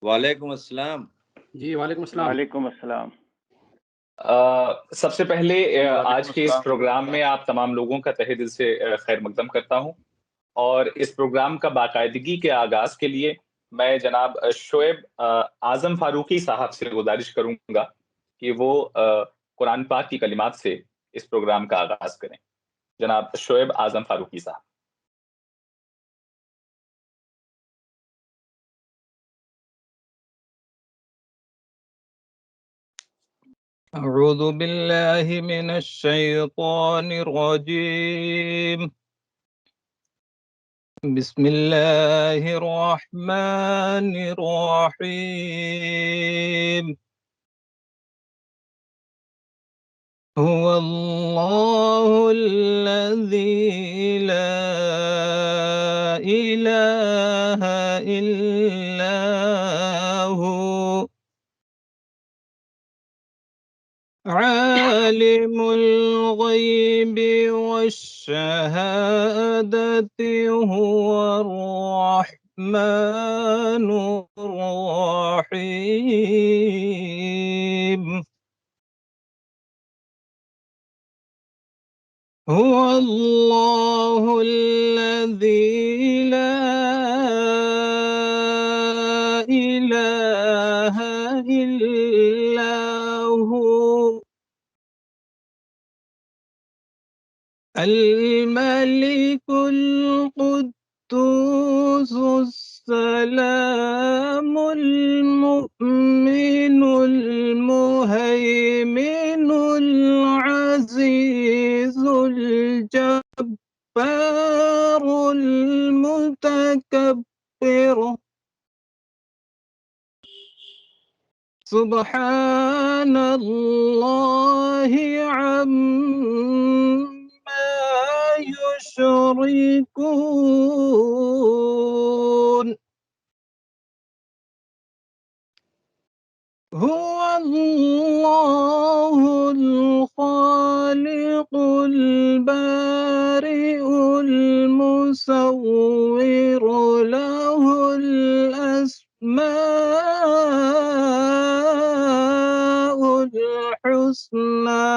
وعلیکم السلام. جی وعلیکم السلام. وعلیکم السلام. سب سے پہلے وعلیکم آج کے اس السلام. پروگرام میں آپ تمام لوگوں کا تہہ دل سے خیر مقدم کرتا ہوں، اور اس پروگرام کا باقاعدگی کے آغاز کے لیے میں جناب شعیب اعظم فاروقی صاحب سے گزارش کروں گا کہ وہ قرآن پاک کی کلمات سے اس پروگرام کا آغاز کریں. جناب شعیب اعظم فاروقی صاحب. أعوذ بالله من الشيطان الرجيم. بسم الله الرحمن الرحيم. هو الله الذي لا إله إلا هو عالم الغيب والشهادة هو الرحمن الرحيم. هو الله الذي لا إله إلا هو الملك القدوس السلام المؤمن المهيمن العزيز الجبار المتكبر. سبحان الله عما يشركون. هو الله الخالق البارئ المصور له الأسماء الحسنى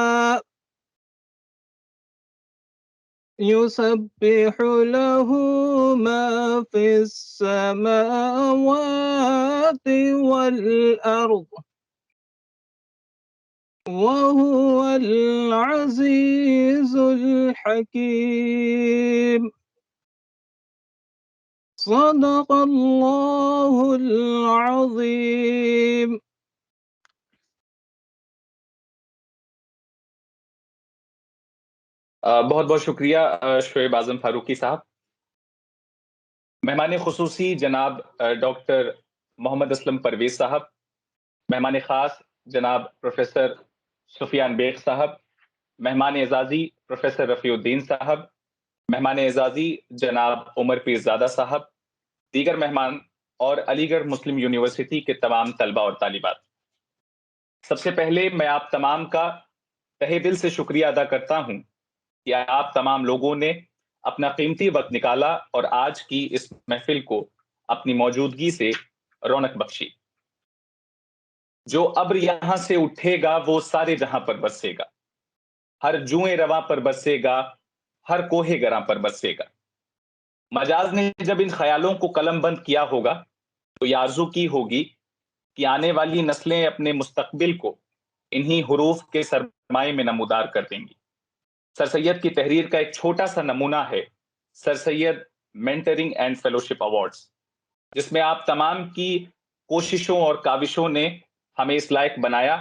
يسبح له ما في السماوات والأرض وهو العزيز الحكيم. صدق الله العظيم. بہت بہت شکریہ شعیب اعظم فاروقی صاحب. مہمان خصوصی جناب ڈاکٹر محمد اسلم پرویز صاحب، مہمان خاص جناب پروفیسر سفیان بیگ صاحب، مہمان اعزازی پروفیسر رفیع الدین صاحب، مہمان اعزازی جناب عمر پیرزادہ صاحب، دیگر مہمان اور علی گڑھ مسلم یونیورسٹی کے تمام طلبہ اور طالبات. سب سے پہلے میں آپ تمام کا تہہ دل سے شکریہ ادا کرتا ہوں کہ آپ تمام لوگوں نے اپنا قیمتی وقت نکالا اور آج کی اس محفل کو اپنی موجودگی سے رونق بخشی. جو ابر یہاں سے اٹھے گا وہ سارے جہاں پر برسے گا، ہر جوئیں رواں پر برسے گا، ہر کوہ گراں پر برسے گا. مجاز نے جب ان خیالوں کو قلم بند کیا ہوگا تو یہ آرزو کی ہوگی کہ آنے والی نسلیں اپنے مستقبل کو انہی حروف کے سرمائے میں نمودار کر دیں گی. سر سید کی تحریر کا ایک چھوٹا سا نمونہ ہے سر سید مینٹرنگ اینڈ فیلوشپ ایوارڈز، جس میں آپ تمام کی کوششوں اور کاوشوں نے ہمیں اس لائق بنایا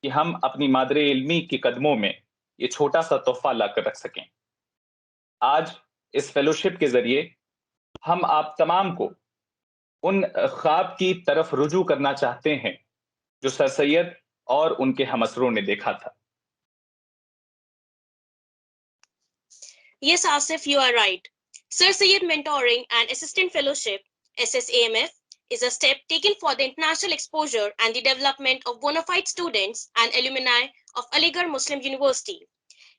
کہ ہم اپنی مادر علمی کی قدموں میں یہ چھوٹا سا تحفہ لا کر رکھ سکیں. آج اس فیلوشپ کے ذریعے ہم آپ تمام کو ان خواب کی طرف رجوع کرنا چاہتے ہیں جو سر سید اور ان کے ہمسروں نے دیکھا تھا. Yes, Asif, you are right. Sir Syed Mentoring and Assistant Fellowship, SSAMF, is a step taken for the international exposure and the development of bona fide students and alumni of Aligarh Muslim University.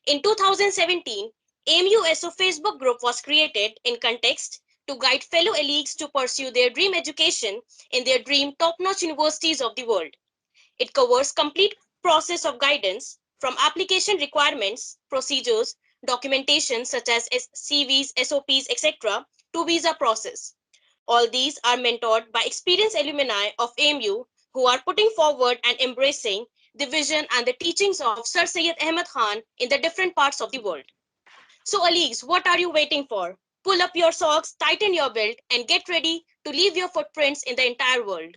In 2017, AMUSO Facebook group was created in context to guide fellow elites to pursue their dream education in their dream top-notch universities of the world. It covers complete process of guidance from application requirements, procedures, documentation such as CVs, SOPs, etc. to visa process. All these are mentored by experienced alumni of AMU who are putting forward and embracing the vision and the teachings of Sir Syed Ahmed Khan in the different parts of the world. So, colleagues, what are you waiting for? Pull up your socks, tighten your belt, and get ready to leave your footprints in the entire world.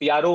PRO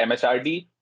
MHRD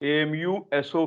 AMU SO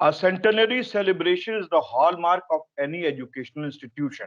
A centenary celebration is the hallmark of any educational institution.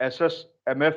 SSMF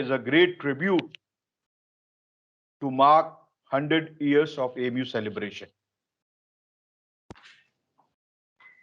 is a great tribute to mark 100 years of AMU celebration.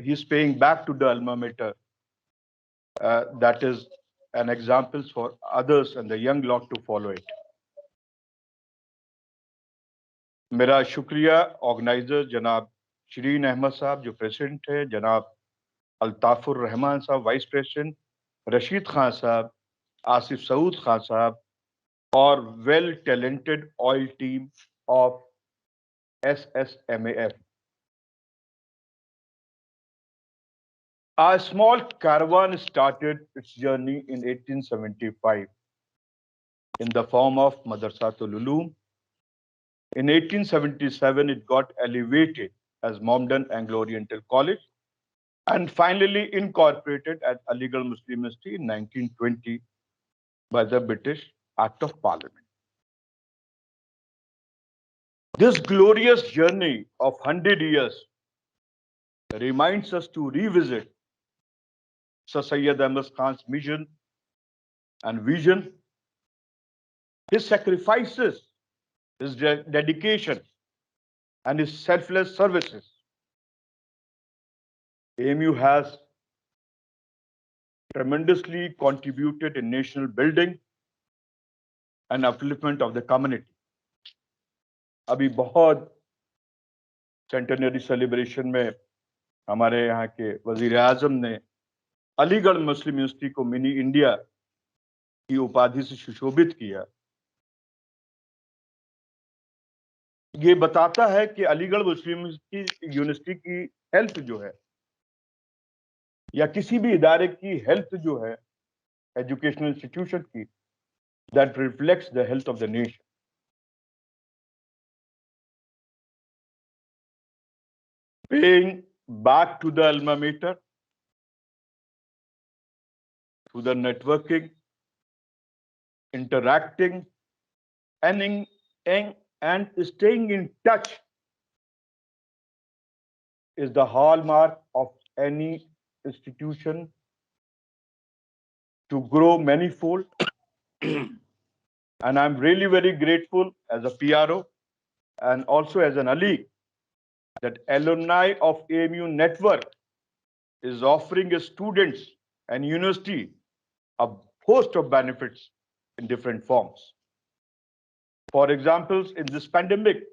he's paying back to the alma mater. That is an example for others and the young lot to follow it. میرا شکریہ organiser جناب شرین احمد صاحب جو president ہے، جناب الطاف الرحمان صاحب vice president, Rashid Khan صاحب، آصف سعود خان صاحب، اور well talented all team of SSMAF. A small caravan started its journey in 1875 in the form of Madrasatul Uloom. In 1877, it got elevated as Mohammedan Anglo-Oriental College and finally incorporated at Aligarh Muslim University in 1920 by the British Act of Parliament. This glorious journey of 100 years reminds us to revisit Sir Syed Ahmad Khan's mission and vision, his sacrifices, his dedication, and his selfless services. AMU has tremendously contributed in national building and upliftment of the community. ابھی بہت centenary celebration میں ہمارے یہاں کے وزیر اعظم نے علی گڑھ مسلم university کو منی انڈیا کی اپادھی سے سشوبھت کیا. یہ بتاتا ہے کہ علی گڑھ مسلم یونیورسٹی کی ہیلتھ جو ہے یا کسی بھی ادارے کی ہیلتھ جو ہے ایجوکیشنل انسٹیٹیوشن کی, that reflects the health of the nation. Paying back to the alma mater through the networking, interacting, and staying in touch is the hallmark of any institution to grow manifold. And I'm really very grateful as a PRO and also as an Ali that alumni of AMU network is offering its students and university a host of benefits in different forms. For example, in this pandemic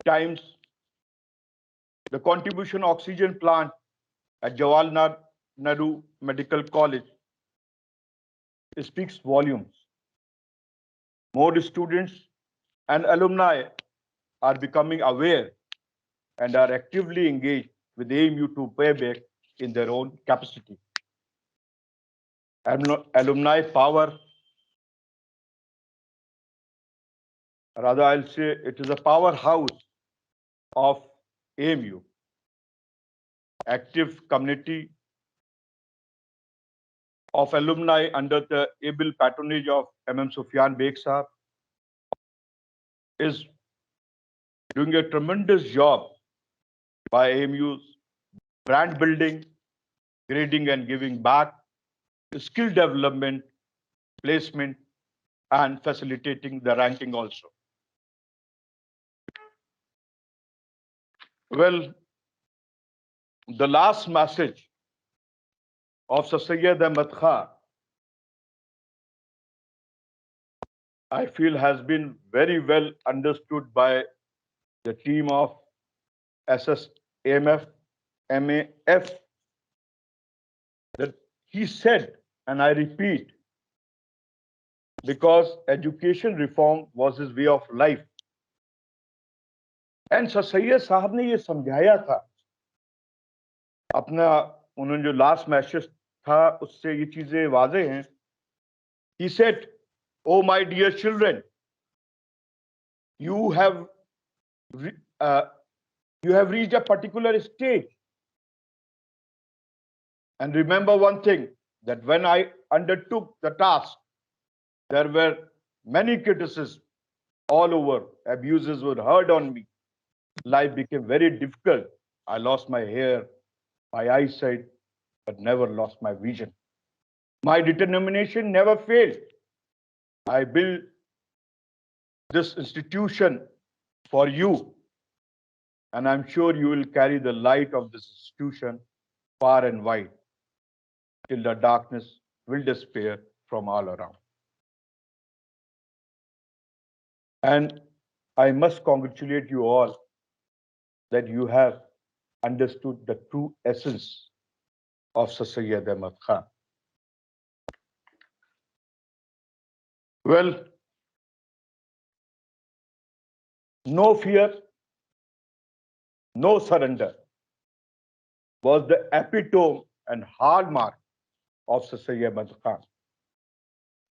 times, the contribution oxygen plant at Jawaharlal Nehru Medical College speaks volumes. More students and alumni are becoming aware and are actively engaged with AMU to pay back in their own capacity. Alumni power, rather I'll say it is a powerhouse of AMU. Active community of alumni under the able patronage of MM Sufyan Beg Sahab is doing a tremendous job by AMU's brand building, grading and giving back, skill development, placement, and facilitating the ranking also. Well, the last message of Sir Syed Ahmad Khan, I feel has been very well understood by the team of SSAMF, MAF, that he said, and I repeat, because education reform was his way of life. And Sir Syed Sahab نے یہ سمجھایا تھا اپنا, انہوں نے جو last message تھا اس سے یہ چیزیں واضح ہیں. He said, "Oh my dear children, you have reached a particular stage. And remember one thing, that when I undertook the task, there were many criticisms all over. Abuses were heard on me. Life became very difficult. I lost my hair, my eyesight, but never lost my vision. My determination never failed. I built this institution for you. and I'm sure you will carry the light of this institution far and wide till the darkness will disappear from all around. And I must congratulate you all that you have understood the true essence of Sir Syed Ahmad Khan. Well, no fear, no surrender was the epitome and hallmark of Sir Syed Ahmad Khan.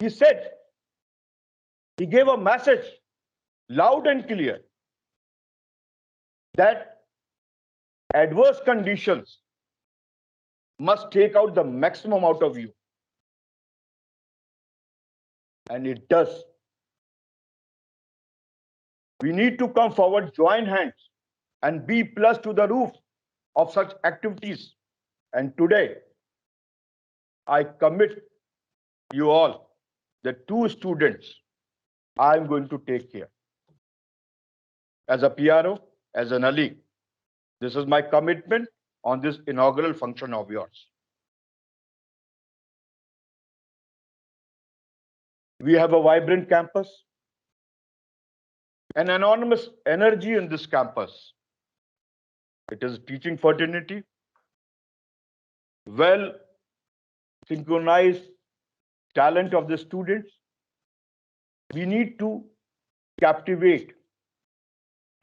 He said, he gave a message loud and clear that adverse conditions must take out the maximum out of you. And it does. We need to come forward, join hands, and be plus to the roof of such activities. And today, I commit you all, the 2 students, I'm going to take care. As a PRO, as an Ali, this is my commitment on this inaugural function of yours. We have a vibrant campus, an enormous energy in this campus. It is teaching fraternity, well synchronized talent of the students. We need to captivate.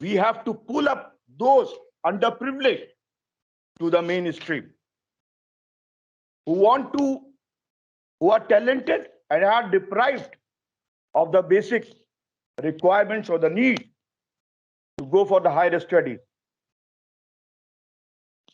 We have to pull up those underprivileged to the mainstream, who are talented and are deprived of the basic requirements or the need to go for the higher studies.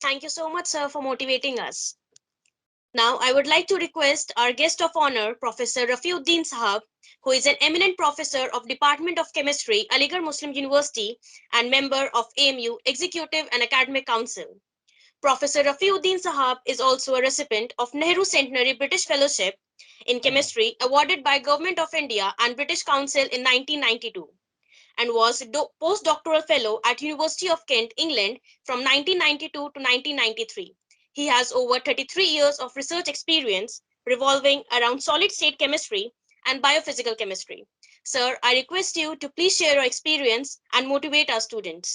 Thank you so much, sir, for motivating us. Now, I would like to request our guest of honor, Professor Rafiuddin Sahab, who is an eminent professor of Department of Chemistry, Aligarh Muslim University, and member of AMU Executive and Academic Council. Professor Rafiuddin Sahab is also a recipient of Nehru Centenary British Fellowship in Chemistry awarded by Government of India and British Council in 1992. and was a postdoctoral fellow at University of Kent, England from 1992 to 1993. He has over 33 years of research experience revolving around solid-state chemistry and biophysical chemistry. Sir, I request you to please share your experience and motivate our students.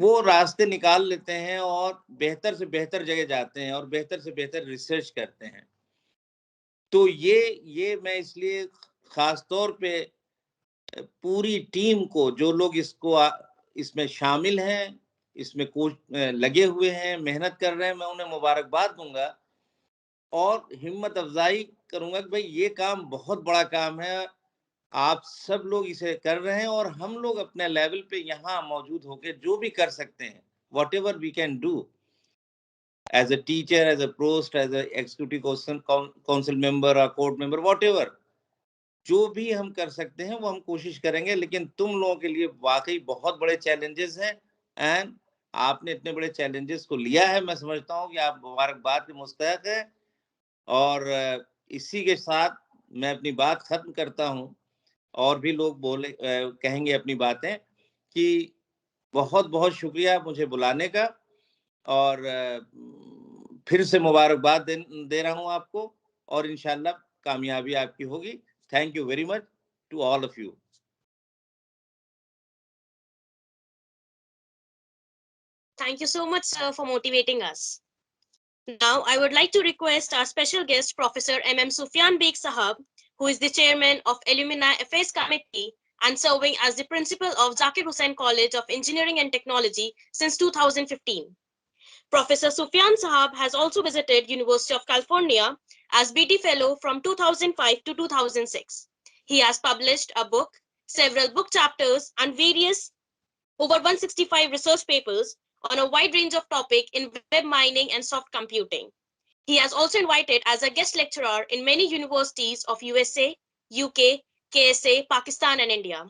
وہ راستے نکال لیتے ہیں اور بہتر سے بہتر جگہ جاتے ہیں اور بہتر سے بہتر ریسرچ کرتے ہیں. تو یہ میں اس لیے خاص طور پہ پوری ٹیم کو، جو لوگ اس میں شامل ہیں، اس میں لگے ہوئے ہیں، محنت کر رہے ہیں، میں انہیں مبارکباد دوں گا اور ہمت افزائی کروں گا کہ بھئی یہ کام بہت بڑا کام ہے، آپ سب لوگ اسے کر رہے ہیں اور ہم لوگ اپنے لیول پہ یہاں موجود ہو کے جو بھی کر سکتے ہیں، what ever we can do as a teacher, as a provost, as a executive council member اور کورٹ ممبر، واٹ ایور جو بھی ہم کر سکتے ہیں وہ ہم کوشش کریں گے. لیکن تم لوگوں کے لیے واقعی بہت بڑے چیلنجز ہیں اینڈ آپ نے اتنے بڑے چیلنجز کو لیا ہے. میں سمجھتا ہوں کہ آپ مبارکباد کے مستحق ہیں. اور اسی کے ساتھ میں اپنی بات ختم کرتا ہوں. اور بھی لوگ کہیں گے اپنی باتیں، کہ بہت بہت شکریہ مجھے بلانے کا، اور پھر سے مبارکباد دے رہا ہوں آپ کو، اور انشاءاللہ کامیابی آپ کی ہوگی. Thank you very much to all of you. Thank you so much, sir, for motivating us. Now, I would like to request our special guest, Professor M.M. Sufyan Beg Sahab, who is the chairman of Alumni Affairs Committee and serving as the principal of Zakir Hussain College of Engineering and Technology since 2015. Professor Sufyan Sahab has also visited University of California as BT Fellow from 2005 to 2006. He has published a book, several book chapters, and over 165 research papers on a wide range of topics in web mining and soft computing. He has also invited as a guest lecturer in many universities of USA, UK, KSA, Pakistan, and India.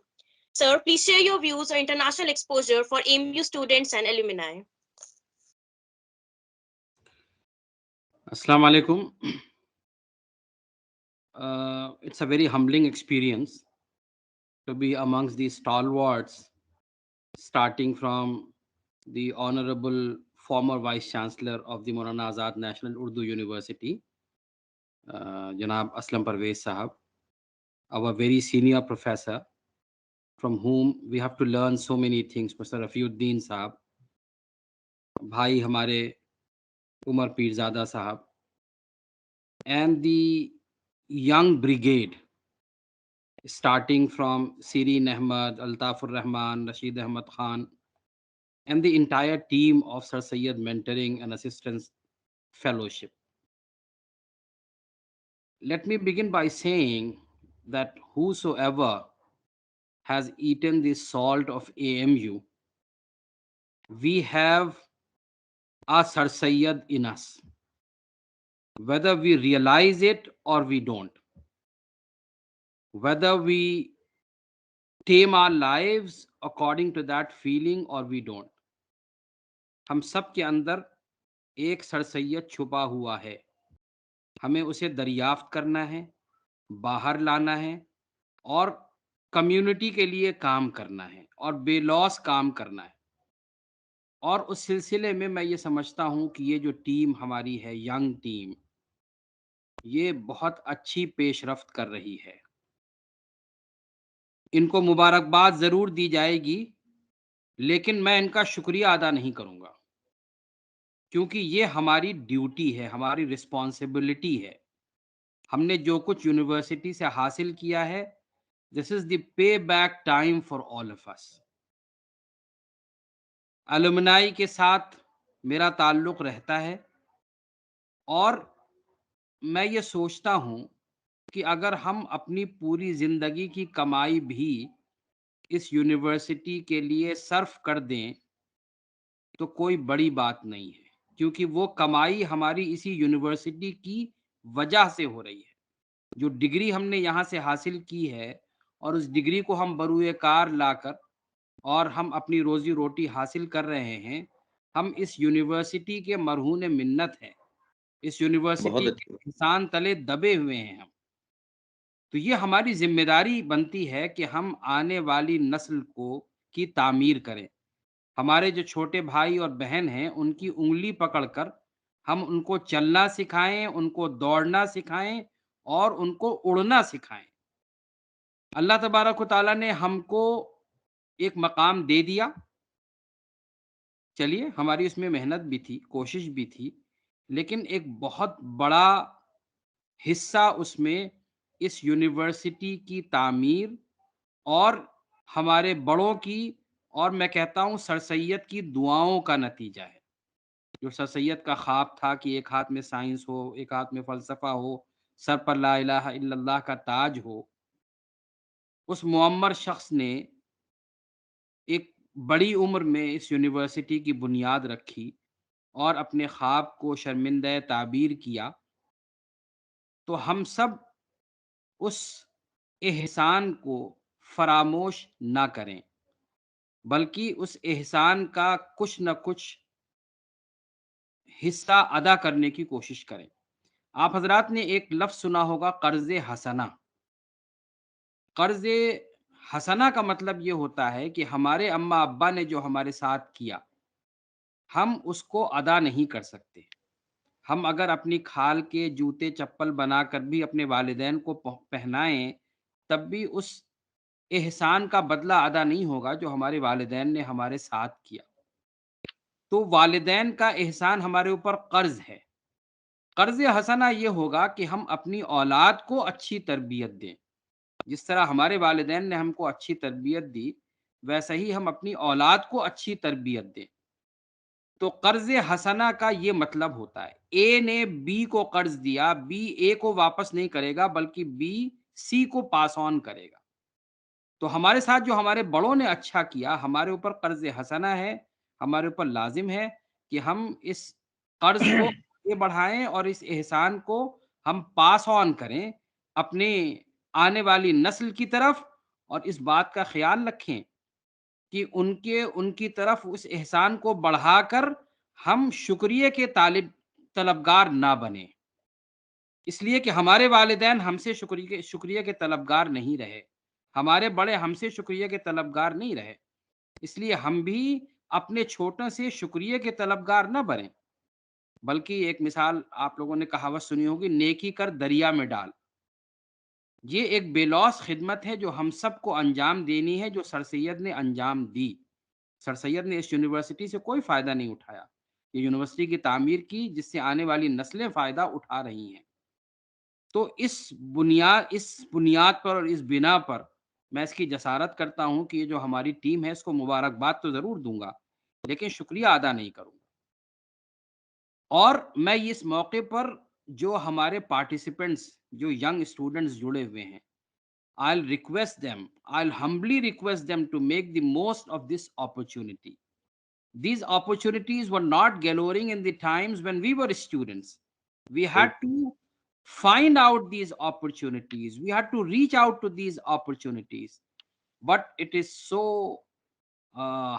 Sir, please share your views on international exposure for AMU students and alumni. Assalamu alaikum. It's a very humbling experience to be amongst these stalwarts, starting from the Honorable former Vice Chancellor of the Maulana Azad National Urdu University, Janab Aslam Parvez Sahab, our very senior professor, from whom we have to learn so many things, Mr. Rafiuddin Sahab, Bhai Hamare Umar Pirzada Sahab, and the young brigade, starting from Sireen Ahmad, Altafur Rahman, Rashid Ahmad Khan, and the entire team of Sir Syed Mentoring and Assistance Fellowship. Let me begin by saying that whosoever has eaten the salt of AMU, we have a Sir Syed in us, whether we realize it or we don't, whether we tame our lives according to that feeling or we don't. ہم سب کے اندر ایک سر سید چھپا ہوا ہے. ہمیں اسے دریافت کرنا ہے، باہر لانا ہے اور کمیونٹی کے لیے کام کرنا ہے اور بے لوث کام کرنا ہے. اور اس سلسلے میں میں یہ سمجھتا ہوں کہ یہ جو ٹیم ہماری ہے، ینگ ٹیم، یہ بہت اچھی پیش رفت کر رہی ہے. ان کو مبارکباد ضرور دی جائے گی، لیکن میں ان کا شکریہ ادا نہیں کروں گا، کیونکہ یہ ہماری ڈیوٹی ہے، ہماری رسپانسبلٹی ہے. ہم نے جو کچھ یونیورسٹی سے حاصل کیا ہے، this is the payback time for all of us. Alumni کے ساتھ میرا تعلق رہتا ہے، اور میں یہ سوچتا ہوں کہ اگر ہم اپنی پوری زندگی کی کمائی بھی اس یونیورسٹی کے لیے صرف کر دیں تو کوئی بڑی بات نہیں ہے، کیونکہ وہ کمائی ہماری اسی یونیورسٹی کی وجہ سے ہو رہی ہے. جو ڈگری ہم نے یہاں سے حاصل کی ہے اور اس ڈگری کو ہم بروئے کار لا کر اور ہم اپنی روزی روٹی حاصل کر رہے ہیں، ہم اس یونیورسٹی کے مرہون منت ہیں، اس یونیورسٹی کے انسان تلے دبے ہوئے ہیں ہم. تو یہ ہماری ذمہ داری بنتی ہے کہ ہم آنے والی نسل کی تعمیر کریں. ہمارے جو چھوٹے بھائی اور بہن ہیں، ان کی انگلی پکڑ کر ہم ان کو چلنا سکھائیں، ان کو دوڑنا سکھائیں اور ان کو اڑنا سکھائیں. اللہ تبارک و تعالیٰ نے ہم کو ایک مقام دے دیا، چلیے ہماری اس میں محنت بھی تھی، کوشش بھی تھی، لیکن ایک بہت بڑا حصہ اس میں اس یونیورسٹی کی تعمیر اور ہمارے بڑوں کی، اور میں کہتا ہوں سر سید کی دعاؤں کا نتیجہ ہے۔ جو سر سید کا خواب تھا کہ ایک ہاتھ میں سائنس ہو، ایک ہاتھ میں فلسفہ ہو، سر پر لا الہ الا اللہ کا تاج ہو، اس معمر شخص نے ایک بڑی عمر میں اس یونیورسٹی کی بنیاد رکھی اور اپنے خواب کو شرمندہ تعبیر کیا، تو ہم سب اس احسان کو فراموش نہ کریں، بلکہ اس احسان کا کچھ نہ کچھ حصہ ادا کرنے کی کوشش کریں۔ آپ حضرات نے ایک لفظ سنا ہوگا، قرض حسنہ۔ قرض حسنہ کا مطلب یہ ہوتا ہے کہ ہمارے اماں ابا نے جو ہمارے ساتھ کیا، ہم اس کو ادا نہیں کر سکتے۔ ہم اگر اپنی کھال کے جوتے چپل بنا کر بھی اپنے والدین کو پہنائیں، تب بھی اس احسان کا بدلہ ادا نہیں ہوگا جو ہمارے والدین نے ہمارے ساتھ کیا۔ تو والدین کا احسان ہمارے اوپر قرض ہے۔ قرض حسنہ یہ ہوگا کہ ہم اپنی اولاد کو اچھی تربیت دیں۔ جس طرح ہمارے والدین نے ہم کو اچھی تربیت دی، ویسا ہی ہم اپنی اولاد کو اچھی تربیت دیں۔ تو قرض حسنہ کا یہ مطلب ہوتا ہے، اے نے بی کو قرض دیا، بی اے کو واپس نہیں کرے گا بلکہ بی سی کو پاس آن کرے گا۔ تو ہمارے ساتھ جو ہمارے بڑوں نے اچھا کیا، ہمارے اوپر قرض حسنہ ہے، ہمارے اوپر لازم ہے کہ ہم اس قرض کو آگے بڑھائیں اور اس احسان کو ہم پاس آن کریں اپنے آنے والی نسل کی طرف، اور اس بات کا خیال رکھیں کہ ان کی طرف اس احسان کو بڑھا کر ہم شکریہ کے طلبگار نہ بنیں، اس لیے کہ ہمارے والدین ہم سے شکریہ کے طلبگار نہیں رہے، ہمارے بڑے ہم سے شکریہ کے طلبگار نہیں رہے، اس لیے ہم بھی اپنے چھوٹوں سے شکریہ کے طلبگار نہ بنیں، بلکہ ایک مثال آپ لوگوں نے کہاوت سنی ہوگی، نیکی کر دریا میں ڈال۔ یہ ایک بے لوث خدمت ہے جو ہم سب کو انجام دینی ہے، جو سر سید نے انجام دی۔ سر سید نے اس یونیورسٹی سے کوئی فائدہ نہیں اٹھایا، یہ یونیورسٹی کی تعمیر کی جس سے آنے والی نسلیں فائدہ اٹھا رہی ہیں۔ تو اس بنیاد پر اور اس بنا پر میں اس کی جسارت کرتا ہوں کہ یہ جو ہماری ٹیم ہے، اس کو مبارکباد تو ضرور دوں گا، لیکن شکریہ ادا نہیں کروں گا۔ اور میں اس موقع پر جو ہمارے پارٹیسپینٹس، جو ینگ اسٹوڈنٹس جڑے ہوئے ہیں، I'll humbly request them to make the most of this opportunity. These opportunities were not galluring in the times when we were students. We had to find out these opportunities. We had to reach out to these opportunities. But it is so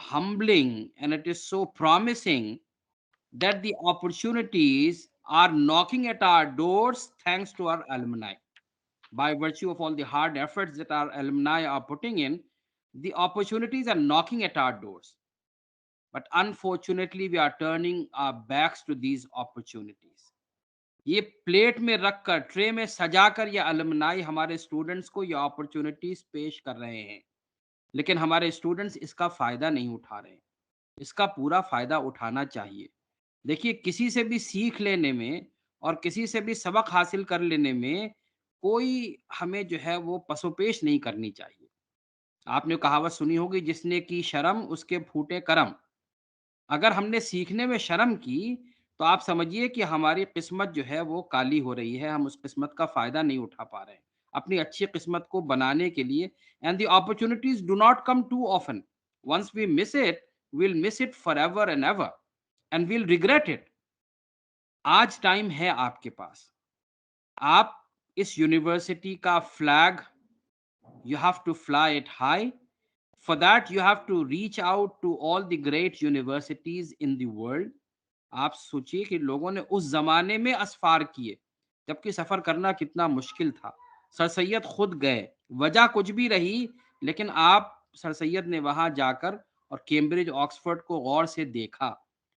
humbling and it is so promising that the opportunities are knocking at our doors thanks to our alumni. By virtue of all the hard efforts that our alumni are putting in, the opportunities are knocking at our doors. But unfortunately, we are turning our backs to these opportunities. یہ plate میں رکھ کر، tray میں سجا کر یہ الومنائی ہمارے students کو یہ اپرچونٹیز پیش کر رہے ہیں، لیکن ہمارے اسٹوڈنٹس اس کا فائدہ نہیں اٹھا رہے ہیں۔ اس کا پورا فائدہ اٹھانا چاہیے۔ دیکھیے، کسی سے بھی سیکھ لینے میں اور کسی سے بھی سبق حاصل کر لینے میں کوئی ہمیں جو ہے وہ پسو پیش نہیں کرنی چاہیے۔ آپ نے کہاوت سنی ہوگی، جس نے کی شرم اس کے پھوٹے کرم۔ اگر ہم نے سیکھنے میں شرم کی تو آپ سمجھیے کہ ہماری قسمت جو ہے وہ کالی ہو رہی ہے، ہم اس قسمت کا فائدہ نہیں اٹھا پا رہے ہیں اپنی اچھی قسمت کو بنانے کے لیے۔ And the opportunities do not come to often. Once we miss it, we'll miss it for ever and ever and we'll regret it. آج ٹائم ہے آپ کے پاس، آپ اس یونیورسٹی کا flag you have to fly it high. For that you have to reach out to all the great universities in the world. آپ سوچئے کہ لوگوں نے اس زمانے میں اسفار کیے جبکہ سفر کرنا کتنا مشکل تھا۔ سر سید خود گئے، وجہ کچھ بھی رہی، لیکن آپ سر سید نے وہاں جا کر اور کیمبرج آکسفورڈ کو غور سے دیکھا،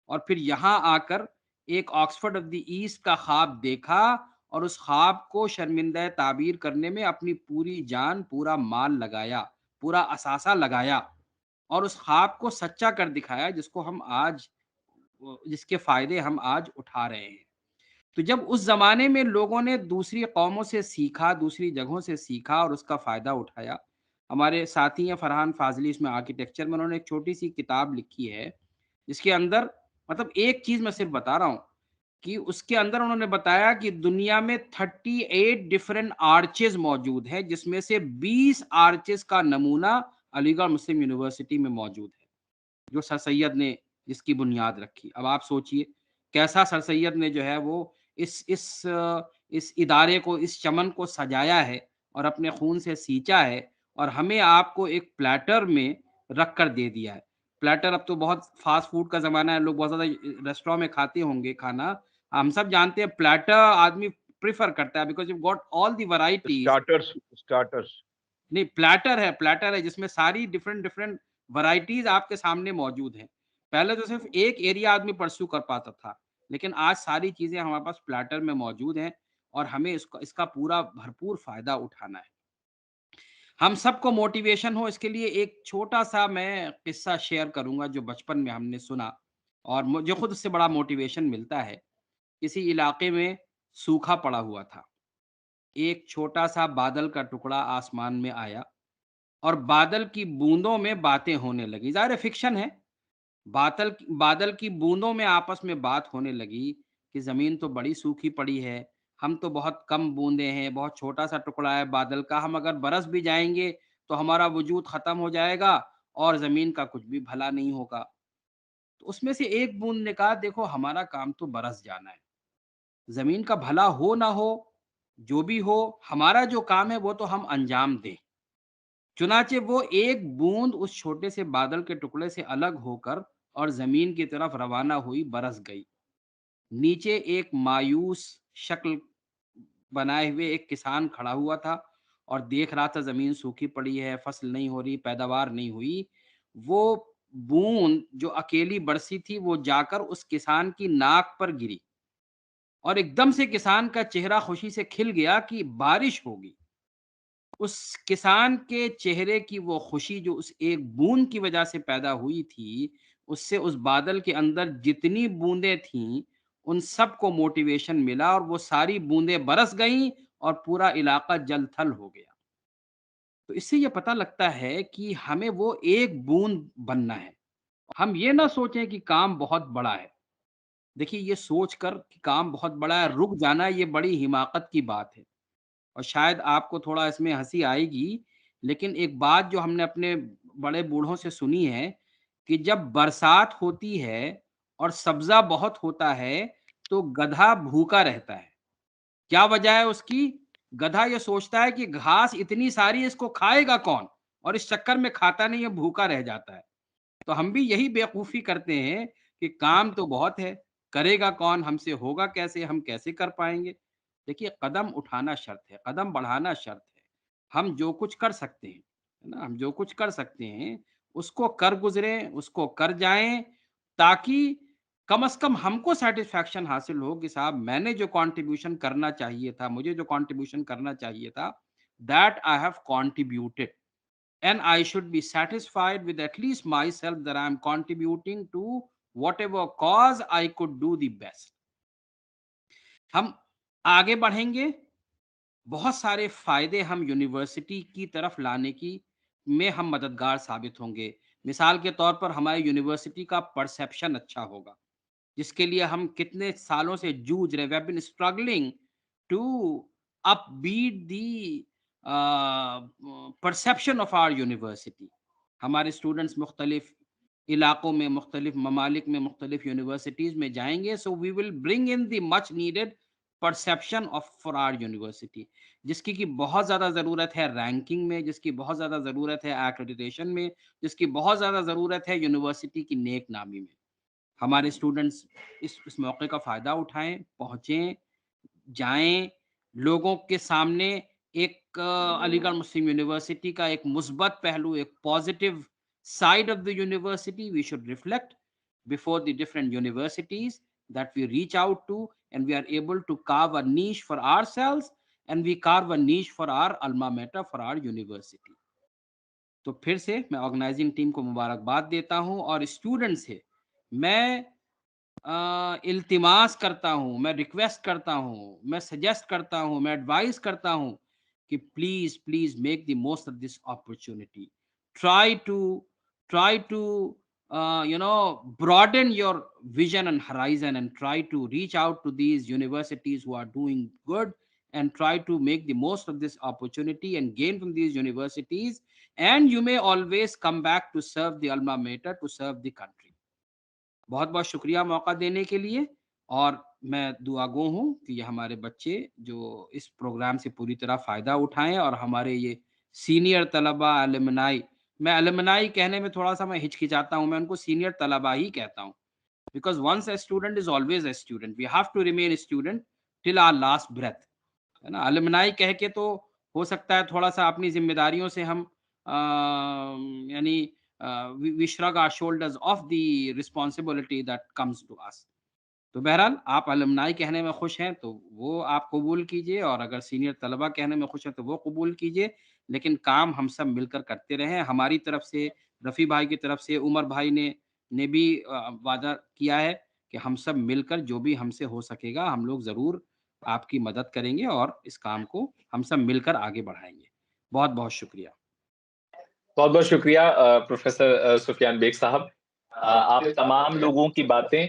اور پھر یہاں آ کر ایک آکسفورڈ آف دی ایسٹ کا خواب دیکھا، اور اس خواب کو شرمندہ تعبیر کرنے میں اپنی پوری جان، پورا مال لگایا، پورا اثاثہ لگایا۔ اور اس خواب کو سچا کر دکھایا جس کو ہم آج جس کے فائدے ہم آج اٹھا رہے ہیں. تو جب اس زمانے میں لوگوں نے دوسری قوموں سے سیکھا، دوسری جگہوں سے سیکھا اور اس کا فائدہ اٹھایا. ہمارے ساتھی ہیں فرحان فاضلی، اس میں آرکیٹیکچر میں انہوں نے ایک چھوٹی سی کتاب لکھی ہے جس کے اندر مطلب ایک چیز میں صرف بتا رہا ہوں کہ اس کے اندر انہوں نے بتایا کہ دنیا میں 38 ڈفرینٹ آرچز موجود ہیں، جس میں سے 20 آرچز کا نمونہ علی گڑھ مسلم یونیورسٹی میں موجود ہے جو سر سید نے جس کی بنیاد رکھی. اب آپ سوچئے کیسا سر سید نے جو ہے وہ اس ادارے کو، اس چمن کو سجایا ہے اور اپنے خون سے سینچا ہے، اور ہمیں آپ کو ایک پلیٹر میں رکھ کر دے دیا ہے. پلیٹر اب تو بہت فاسٹ فوڈ کا زمانہ ہے، لوگ بہت زیادہ ریسٹورینٹ میں کھاتے ہوں گے کھانا. ہم سب جانتے ہیں پلیٹر آدمی پریفر کرتا ہے because you got all the varieties. Starters نہیں، پلیٹر ہے جس میں ساری ڈفرینٹ ورائٹیز آپ کے سامنے موجود ہیں. پہلے تو صرف ایک ایریا آدمی پرسو کر پاتا تھا، لیکن آج ساری چیزیں ہمارے پاس پلیٹر میں موجود ہیں اور ہمیں اس کا پورا بھرپور فائدہ اٹھانا ہے. ہم سب کو موٹیویشن ہو، اس کے لیے ایک چھوٹا سا میں قصہ شیئر کروں گا جو بچپن میں ہم نے سنا اور مجھے خود اس سے بڑا موٹیویشن ملتا ہے. کسی علاقے میں سوکھا پڑا ہوا تھا. ایک چھوٹا سا بادل کا ٹکڑا آسمان میں آیا اور بادل کی بوندوں میں باتیں ہونے لگی. ظاہر فکشن ہے. بادل کی بوندوں میں آپس میں بات ہونے لگی کہ زمین تو بڑی سوکھی پڑی ہے، ہم تو بہت کم بوندیں ہیں، بہت چھوٹا سا ٹکڑا ہے بادل کا، ہم اگر برس بھی جائیں گے تو ہمارا وجود ختم ہو جائے گا اور زمین کا کچھ بھی بھلا نہیں ہوگا. تو اس میں سے ایک بوند نے کہا دیکھو ہمارا کام تو برس جانا ہے، زمین کا بھلا ہو نہ ہو جو بھی ہو، ہمارا جو کام ہے وہ تو ہم انجام دیں. چنانچہ وہ ایک بوند اس چھوٹے سے بادل کے ٹکڑے سے الگ ہو کر اور زمین کی طرف روانہ ہوئی، برس گئی. نیچے ایک مایوس شکل بنائے ہوئے ایک کسان کھڑا ہوا تھا اور دیکھ رہا تھا زمین سوکھی پڑی ہے، فصل نہیں ہو رہی، پیداوار نہیں ہوئی. وہ بوند جو اکیلی برسی تھی وہ جا کر اس کسان کی ناک پر گری اور ایک دم سے کسان کا چہرہ خوشی سے کھل گیا کہ بارش ہوگی. اس کسان کے چہرے کی وہ خوشی جو اس ایک بوند کی وجہ سے پیدا ہوئی تھی، اس سے اس بادل کے اندر جتنی بوندیں تھیں ان سب کو موٹیویشن ملا اور وہ ساری بوندیں برس گئیں اور پورا علاقہ جل تھل ہو گیا. تو اس سے یہ پتہ لگتا ہے کہ ہمیں وہ ایک بوند بننا ہے. ہم یہ نہ سوچیں کہ کام بہت بڑا ہے. دیکھیے یہ سوچ کر کہ کام بہت بڑا ہے رک جانا یہ بڑی حماقت کی بات ہے. اور شاید آپ کو تھوڑا اس میں ہنسی آئے گی، لیکن ایک بات جو ہم نے اپنے بڑے بوڑھوں سے سنی ہے کہ جب برسات ہوتی ہے اور سبزہ بہت ہوتا ہے تو گدھا بھوکا رہتا ہے. کیا وجہ ہے اس کی؟ گدھا یہ سوچتا ہے کہ گھاس اتنی ساری اس کو کھائے گا کون، اور اس چکر میں کھاتا نہیں ہے، بھوکا رہ جاتا ہے. تو ہم بھی یہی بیوقوفی کرتے ہیں کہ کام تو بہت ہے، کرے گا کون، ہم سے ہوگا کیسے، ہم کیسے کر پائیں گے. دیکھیے قدم اٹھانا شرط ہے، قدم بڑھانا شرط ہے. ہم جو کچھ کر سکتے ہیں نا، ہم جو کچھ کر سکتے ہیں اس کو کر گزریں، اس کو کر جائیں، تاکہ کم از کم ہم کو سیٹسفیکشن حاصل ہو کہ صاحب میں نے جو کنٹریبیوشن کرنا چاہیے تھا، مجھے جو کنٹریبیوشن کرنا چاہیے تھا، that I have contributed. And I should be satisfied with at least myself that I am contributing to whatever cause I could do the best. ہم آگے بڑھیں گے، بہت سارے فائدے ہم یونیورسٹی کی طرف لانے کی میں ہم مددگار ثابت ہوں گے. مثال کے طور پر ہماری یونیورسٹی کا پرسیپشن اچھا ہوگا، جس کے لیے ہم کتنے سالوں سے جوجھ رہے. We have been struggling to upbeat the perception of our university. ہمارے اسٹوڈنٹس مختلف علاقوں میں، مختلف ممالک میں، مختلف یونیورسٹیز میں جائیں گے. So we will bring in the much needed perception of for our university, جس کی بہت زیادہ ضرورت ہے رینکنگ میں، جس کی بہت زیادہ ضرورت ہے ایکریڈیٹیشن میں، جس کی بہت زیادہ ضرورت ہے یونیورسٹی کی نیک نامی میں. ہمارے اسٹوڈنٹس اس موقع کا فائدہ اٹھائیں، پہنچیں، جائیں، لوگوں کے سامنے ایک علی گڑھ مسلم یونیورسٹی کا ایک مثبت پہلو، ایک positive side of the university we should reflect before the different universities that we reach out to, and we are able to carve a niche for ourselves, and we carve a niche for our alma mater, for our university. تو پھر سے میں organising team کو مبارکباد دیتا ہوں، اور student سے میں التماس کرتا ہوں، میں ریکویسٹ کرتا ہوں، میں سجیسٹ کرتا ہوں، میں ایڈوائز کرتا ہوں کہ please make the most of this opportunity. Try to broaden your vision and horizon, and try to reach out to these universities who are doing good, and try to make the most of this opportunity and gain from these universities, and you may always come back to serve the alma mater, to serve the country. بہت بہت شکریہ موقع دینے کے لیے، اور میں دعا گو ہوں کہ یہ ہمارے بچے جو اس پروگرام سے پوری طرح فائدہ اٹھائیں، اور ہمارے یہ سینئر طلبہ الومنائی، میں الومنائی کہنے میں تھوڑا سا میں ہچکچاتا ہوں، میں ان کو سینئر طلبہ ہی کہتا ہوں، because once a student is always a student, we have to remain student till our last breath, ہے نا. الومنائی کہہ کے تو ہو سکتا ہے تھوڑا سا اپنی ذمہ داریوں سے ہم یعنی we shrug our shoulders of the responsibility that comes to us. تو بہرحال آپ الومنائی کہنے میں خوش ہیں تو وہ آپ قبول کیجئے، اور اگر سینئر طلبہ کہنے میں خوش ہیں تو وہ قبول کیجئے، لیکن کام ہم سب مل کر کرتے رہیں. ہماری طرف سے، رفیع بھائی کی طرف سے، عمر بھائی نے بھی وعدہ کیا ہے کہ ہم سب مل کر جو بھی ہم سے ہو سکے گا ہم لوگ ضرور آپ کی مدد کریں گے، اور اس کام کو ہم سب مل کر آگے بڑھائیں گے. بہت بہت شکریہ. بہت بہت شکریہ پروفیسر سفیان بیگ صاحب. آپ تمام لوگوں کی باتیں،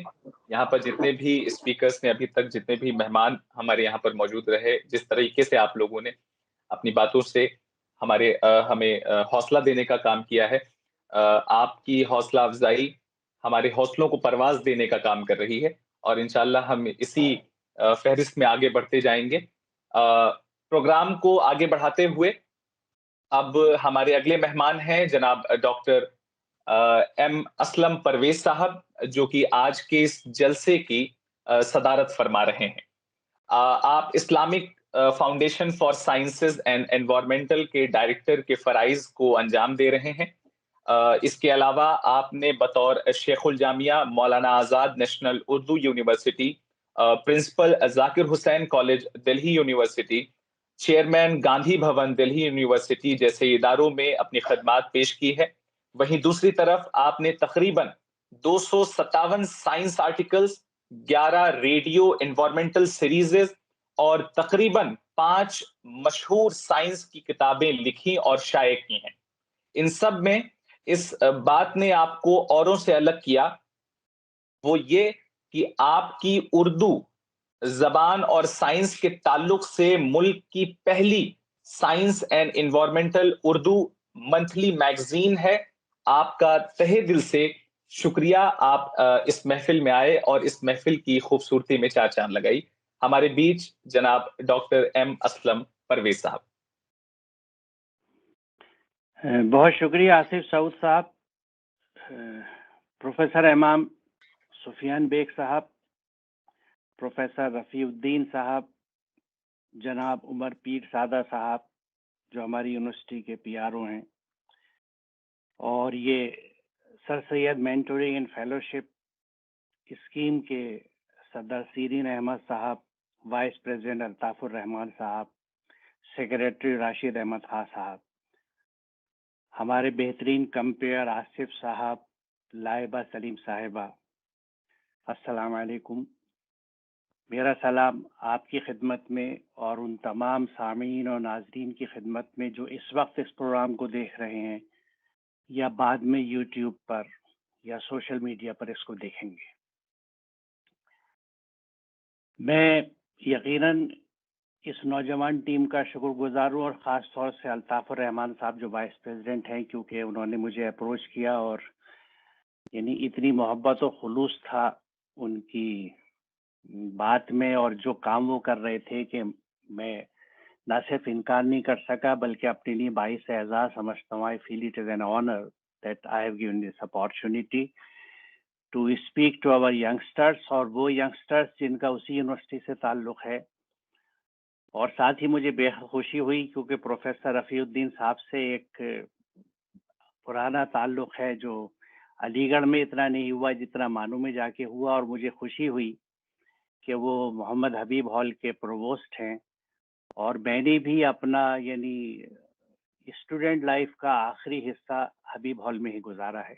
یہاں پر جتنے بھی اسپیکرز نے ابھی تک، جتنے بھی مہمان ہمارے یہاں پر موجود رہے، جس طریقے سے آپ لوگوں نے اپنی باتوں سے ہمیں حوصلہ دینے کا کام کیا ہے، آپ کی حوصلہ افزائی ہمارے حوصلوں کو پرواز دینے کا کام کر رہی ہے، اور انشاءاللہ ہم اسی فہرست میں آگے بڑھتے جائیں گے. پروگرام کو آگے بڑھاتے ہوئے اب ہمارے اگلے مہمان ہیں جناب ڈاکٹر ایم اسلم پرویز صاحب، جو کہ آج کے اس جلسے کی صدارت فرما رہے ہیں. آپ Islamic foundation for sciences and environmental کے ڈائریکٹر کے فرائض کو انجام دے رہے ہیں. اس کے علاوہ آپ نے بطور شیخ الجامعہ Maulana Azad national Urdu university, principal Zakir Husain college Delhi university, chairman Gandhi Bhawan Delhi university جیسے اداروں میں اپنی خدمات پیش کی ہے. وہیں دوسری طرف آپ نے تقریباً 257 سائنس آرٹیکلز، 11 ریڈیو انوائرمنٹل سیریزز اور تقریباً 5 مشہور سائنس کی کتابیں لکھی اور شائع کی ہیں. ان سب میں اس بات نے آپ کو اوروں سے الگ کیا وہ یہ کہ آپ کی اردو زبان اور سائنس کے تعلق سے ملک کی پہلی science and environmental Urdu monthly magazine ہے. آپ کا تہہ دل سے شکریہ، آپ اس محفل میں آئے اور اس محفل کی خوبصورتی میں چار چاند لگائی. ہمارے بیچ جناب ڈاکٹر ایم اسلم پرویز صاحب. بہت شکریہ آصف سعود صاحب، پروفیسر امام سفیان بیگ صاحب، پروفیسر رفیع الدین صاحب، جناب عمر پیر سادہ صاحب جو ہماری یونیورسٹی کے پی آر او ہیں، اور یہ سر سید مینٹورنگ اینڈ فیلوشپ اسکیم کے صدر سیرین احمد صاحب، وائس پریزیڈنٹ الطاف الرحمان صاحب، سیکریٹری راشد احمد خان صاحب، ہمارے بہترین کمپیئر آصف صاحب، لائبہ سلیم صاحبہ، السلام علیکم. میرا سلام آپ کی خدمت میں اور ان تمام سامعین اور ناظرین کی خدمت میں جو اس وقت اس پروگرام کو دیکھ رہے ہیں یا بعد میں یوٹیوب پر یا سوشل میڈیا پر اس کو دیکھیں گے. میں یقیناً اس نوجوان ٹیم کا شکر گزار ہوں، اور خاص طور سے الطاف الرحمان صاحب جو وائس پریزیڈنٹ ہیں، کیونکہ انہوں نے مجھے اپروچ کیا، اور یعنی اتنی محبت و خلوص تھا ان کی بات میں اور جو کام وہ کر رہے تھے کہ میں نہ صرف انکار نہیں کر سکا بلکہ اپنے لیے باعث اعزاز سمجھتا ہوں. I feel it is an honor that I have given this opportunity to speak to our youngsters، اور وہ youngsters جن کا اسی یونیورسٹی سے تعلق ہے. اور ساتھ ہی مجھے بے خوشی ہوئی کیونکہ پروفیسر رفیع الدین صاحب سے ایک پرانا تعلق ہے جو علی گڑھ میں اتنا نہیں ہوا جتنا مانو میں جا کے ہوا، اور مجھے خوشی ہوئی کہ وہ محمد حبیب ہال کے پرووسٹ ہیں، اور میں نے بھی اپنا یعنی اسٹوڈنٹ لائف کا آخری حصہ حبیب ہال میں ہی گزارا ہے.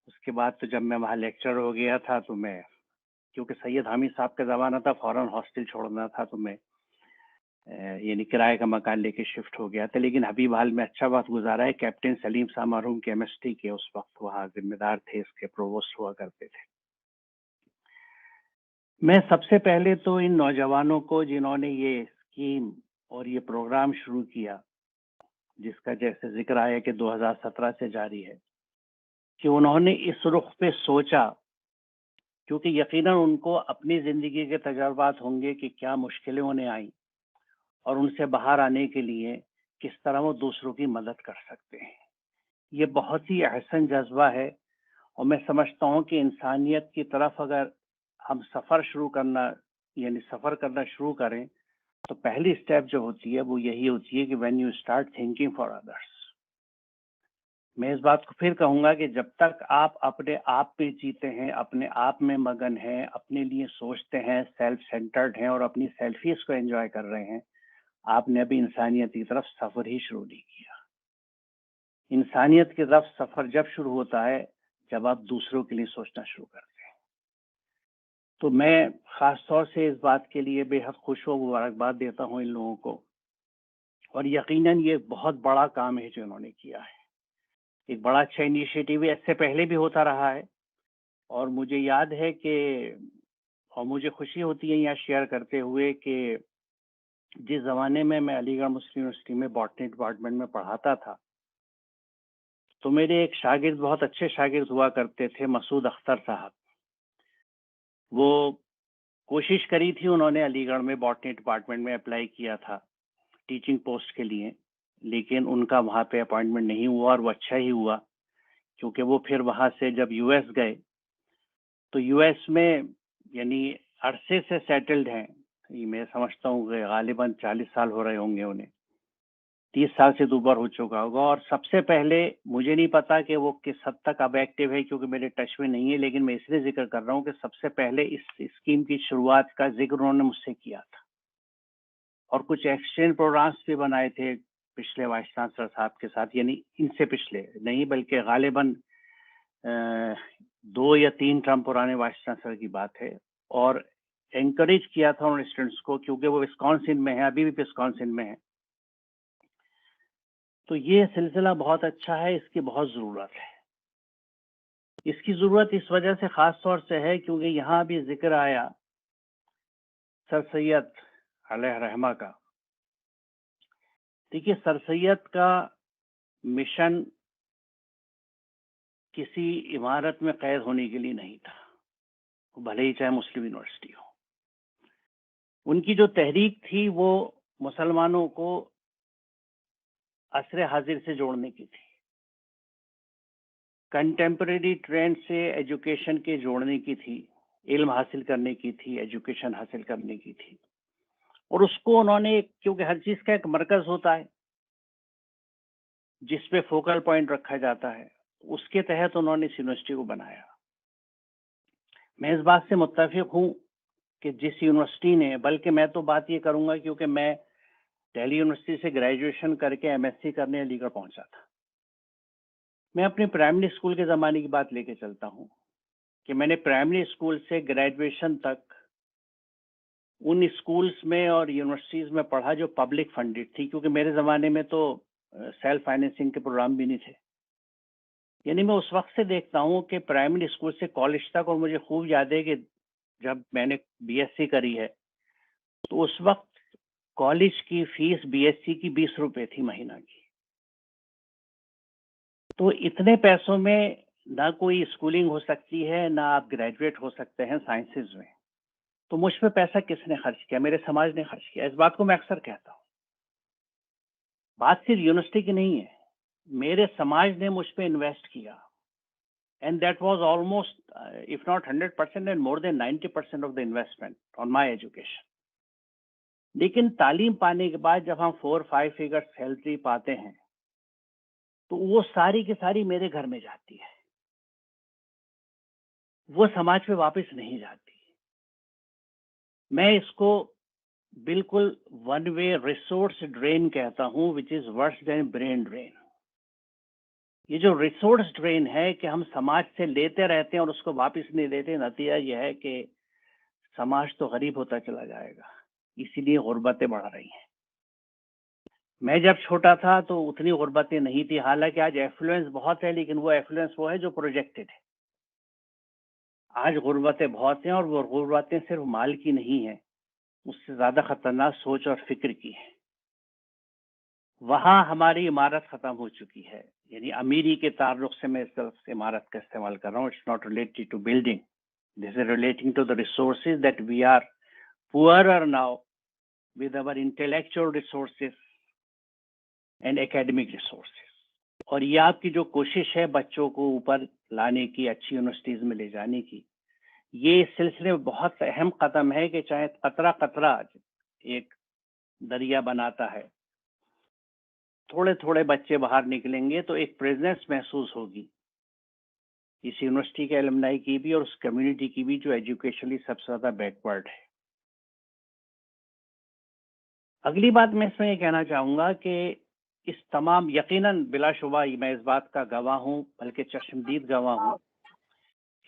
اس کے بعد تو جب میں وہاں لیکچر ہو گیا تھا تو میں، کیونکہ سید حامد صاحب کا زمانہ تھا، فوراً ہاسٹل چھوڑنا تھا، تو میں یعنی کرائے کا مکان لے کے شفٹ ہو گیا تھا. لیکن حبیب حال میں اچھا وقت گزارا ہے. کیپٹن سلیم صاحب مرحوم کیمسٹری کے اس وقت وہاں ذمہ دار تھے، اس کے پرووسٹ ہوا کرتے تھے. میں سب سے پہلے تو ان نوجوانوں کو جنہوں نے یہ اسکیم اور یہ پروگرام شروع کیا، جس کا جیسے ذکر آیا کہ 2017 سے جاری ہے، کہ انہوں نے اس رخ پہ سوچا، کیونکہ یقیناً ان کو اپنی زندگی کے تجربات ہوں گے کہ کیا مشکلیں انہیں آئیں اور ان سے باہر آنے کے لیے کس طرح وہ دوسروں کی مدد کر سکتے ہیں. یہ بہت ہی احسن جذبہ ہے، اور میں سمجھتا ہوں کہ انسانیت کی طرف اگر ہم سفر کرنا شروع کریں تو پہلی سٹیپ جو ہوتی ہے وہ یہی ہوتی ہے کہ when you start thinking for others. میں اس بات کو پھر کہوں گا کہ جب تک آپ اپنے آپ پہ جیتے ہیں، اپنے آپ میں مگن ہیں، اپنے لیے سوچتے ہیں، سیلف سینٹرڈ ہیں اور اپنی سیلفیز کو انجوائے کر رہے ہیں، آپ نے ابھی انسانیت کی طرف سفر ہی شروع نہیں کیا. انسانیت کی طرف سفر جب شروع ہوتا ہے جب آپ دوسروں کے لیے سوچنا شروع کرتے ہیں. تو میں خاص طور سے اس بات کے لیے بے حد خوش و مبارکباد دیتا ہوں ان لوگوں کو، اور یقیناً یہ بہت بڑا کام ہے جو انہوں نے کیا ہے. ایک بڑا اچھا انیشیٹو ہے، اس سے پہلے بھی ہوتا رہا ہے، اور مجھے یاد ہے کہ، اور مجھے خوشی ہوتی ہے یہاں شیئر کرتے ہوئے کہ جس زمانے میں علی گڑھ مسلم یونیورسٹی میں باٹنی ڈپارٹمنٹ میں پڑھاتا تھا، تو میرے ایک شاگرد، بہت اچھے شاگرد ہوا کرتے تھے، مسعود اختر صاحب. وہ کوشش کری تھی، انہوں نے علی گڑھ میں باٹنی ڈپارٹمنٹ میں اپلائی کیا تھا ٹیچنگ پوسٹ کے لیے، لیکن ان کا وہاں پہ اپوائنٹمنٹ نہیں ہوا، اور وہ اچھا ہی ہوا، کیونکہ وہ پھر وہاں سے جب یو ایس گئے تو یو ایس میں یعنی عرصے سے سیٹلڈ ہیں. میں سمجھتا ہوں کہ غالباً 40 سال ہو رہے ہوں گے انہیں، 30 سال سے دوبر ہو چکا ہوگا. اور سب سے پہلے مجھے نہیں پتا کہ وہ کس حد تک اب ایکٹیو ہے کیونکہ میرے ٹچ میں نہیں ہے، لیکن میں اس لیے ذکر کر رہا ہوں کہ سب سے پہلے اس اسکیم کی شروعات کا ذکر انہوں نے مجھ سے کیا تھا، اور کچھ ایکسچینج پروگرامس بھی بنائے تھے پچھلے وائس چانسلر صاحب کے ساتھ، یعنی ان سے پچھلے نہیں بلکہ غالباً 2 یا 3 ٹرم پرانے وائس چانسلر کی بات ہے. اور انکریج کیا تھا ان اسٹوڈنٹس کو، کیونکہ وہ وسکونسن میں ہیں، ابھی بھی وسکونسن میں ہیں. تو یہ سلسلہ بہت اچھا ہے، اس کی بہت ضرورت ہے. اس کی ضرورت اس وجہ سے خاص طور سے ہے کیونکہ یہاں بھی ذکر آیا سر سید علیہ رحمہ کا. دیکھیے، سر سید کا مشن کسی عمارت میں قید ہونے کے لیے نہیں تھا، بھلے ہی چاہے مسلم یونیورسٹی ہو. ان کی جو تحریک تھی وہ مسلمانوں کو عصر حاضر سے جوڑنے کی تھی، کنٹمپریری ٹرینڈ سے ایجوکیشن کے جوڑنے کی تھی، علم حاصل کرنے کی تھی، ایجوکیشن حاصل کرنے کی تھی. اور اس کو انہوں نے، کیونکہ ہر چیز کا ایک مرکز ہوتا ہے جس پہ فوکل پوائنٹ رکھا جاتا ہے، اس کے تحت انہوں نے اس یونیورسٹی کو بنایا. میں اس بات سے متفق ہوں کہ جس یونیورسٹی نے، بلکہ میں تو بات یہ کروں گا کیونکہ میں دہلی یونیورسٹی سے گریجویشن کر کے ایم ایس سی کرنے علی گڑھ پہنچا تھا. میں اپنے پرائمری اسکول کے زمانے کی بات لے کے چلتا ہوں کہ میں نے پرائمری اسکول سے گریجویشن تک ان اسکولز میں اور یونیورسٹیز میں پڑھا جو پبلک فنڈڈ تھی، کیونکہ میرے زمانے میں تو سیلف فائنینسنگ کے پروگرام بھی نہیں تھے. یعنی میں اس وقت سے دیکھتا ہوں کہ پرائمری اسکول سے کالج تک، اور مجھے خوب یاد ہے کہ جب میں نے بی ایس سی کری ہے تو اس وقت کالج کی فیس بی ایس سی کی 20 روپے تھی مہینہ کی. تو اتنے پیسوں میں نہ کوئی اسکولنگ ہو سکتی ہے، نہ آپ گریجویٹ ہو سکتے ہیں سائنسز میں. تو مجھ پہ پیسہ کس نے خرچ کیا؟ میرے سماج نے خرچ کیا. اس بات کو میں اکثر کہتا ہوں. بات صرف یونیورسٹی کی نہیں ہے، میرے سماج نے مجھ پہ انویسٹ کیا، and that was almost if not 100% and more than 90% of the investment on my education. لیکن تعلیم پانے کے بعد جب ہم 4-5 فگر سیلری پاتے ہیں تو وہ ساری کی ساری میرے گھر میں جاتی ہے، وہ سماج پہ واپس نہیں جاتی. میں اس کو بالکل ون وے ریسورس ڈرین کہتا ہوں وچ از ورس دین برین ڈرین. یہ جو ریسورس ڈرین ہے کہ ہم سماج سے لیتے رہتے ہیں اور اس کو واپس نہیں دیتے، نتیجہ یہ ہے کہ سماج تو غریب ہوتا چلا جائے گا، اسی لیے غربتیں بڑھ رہی ہیں. میں جب چھوٹا تھا تو اتنی غربتیں نہیں تھی، حالانکہ آج ایفلوئنس بہت ہے، لیکن وہ ایفلوئنس وہ ہے جو پروجیکٹڈ ہے. آج غربتیں بہت ہیں، اور وہ غربتیں صرف مال کی نہیں ہیں، اس سے زیادہ خطرناک سوچ اور فکر کی ہے. وہاں ہماری عمارت ختم ہو چکی ہے، یعنی امیری کے تعلق سے میں اس لفظ عمارت کا استعمال کر رہا ہوں. It's not related to building, this is relating to the resources that we are poorer now with our intellectual resources and academic resources. اور یہ آپ کی جو کوشش ہے بچوں کو اوپر لانے کی، اچھی یونیورسٹیز میں لے جانے کی، یہ اس سلسلے میں بہت اہم قدم ہے کہ چاہے قطرہ قطرہ ایک دریا بناتا ہے، تھوڑے تھوڑے بچے باہر نکلیں گے تو ایک پریزنس محسوس ہوگی اس یونیورسٹی کے المنائی کی بھی اور اس کمیونٹی کی بھی جو ایجوکیشنلی سب سے زیادہ بیکورڈ ہے. اگلی بات میں اس میں یہ کہنا چاہوں گا کہ اس تمام یقیناً بلا شبہ میں اس بات کا گواہ ہوں، بلکہ چشمدید گواہ ہوں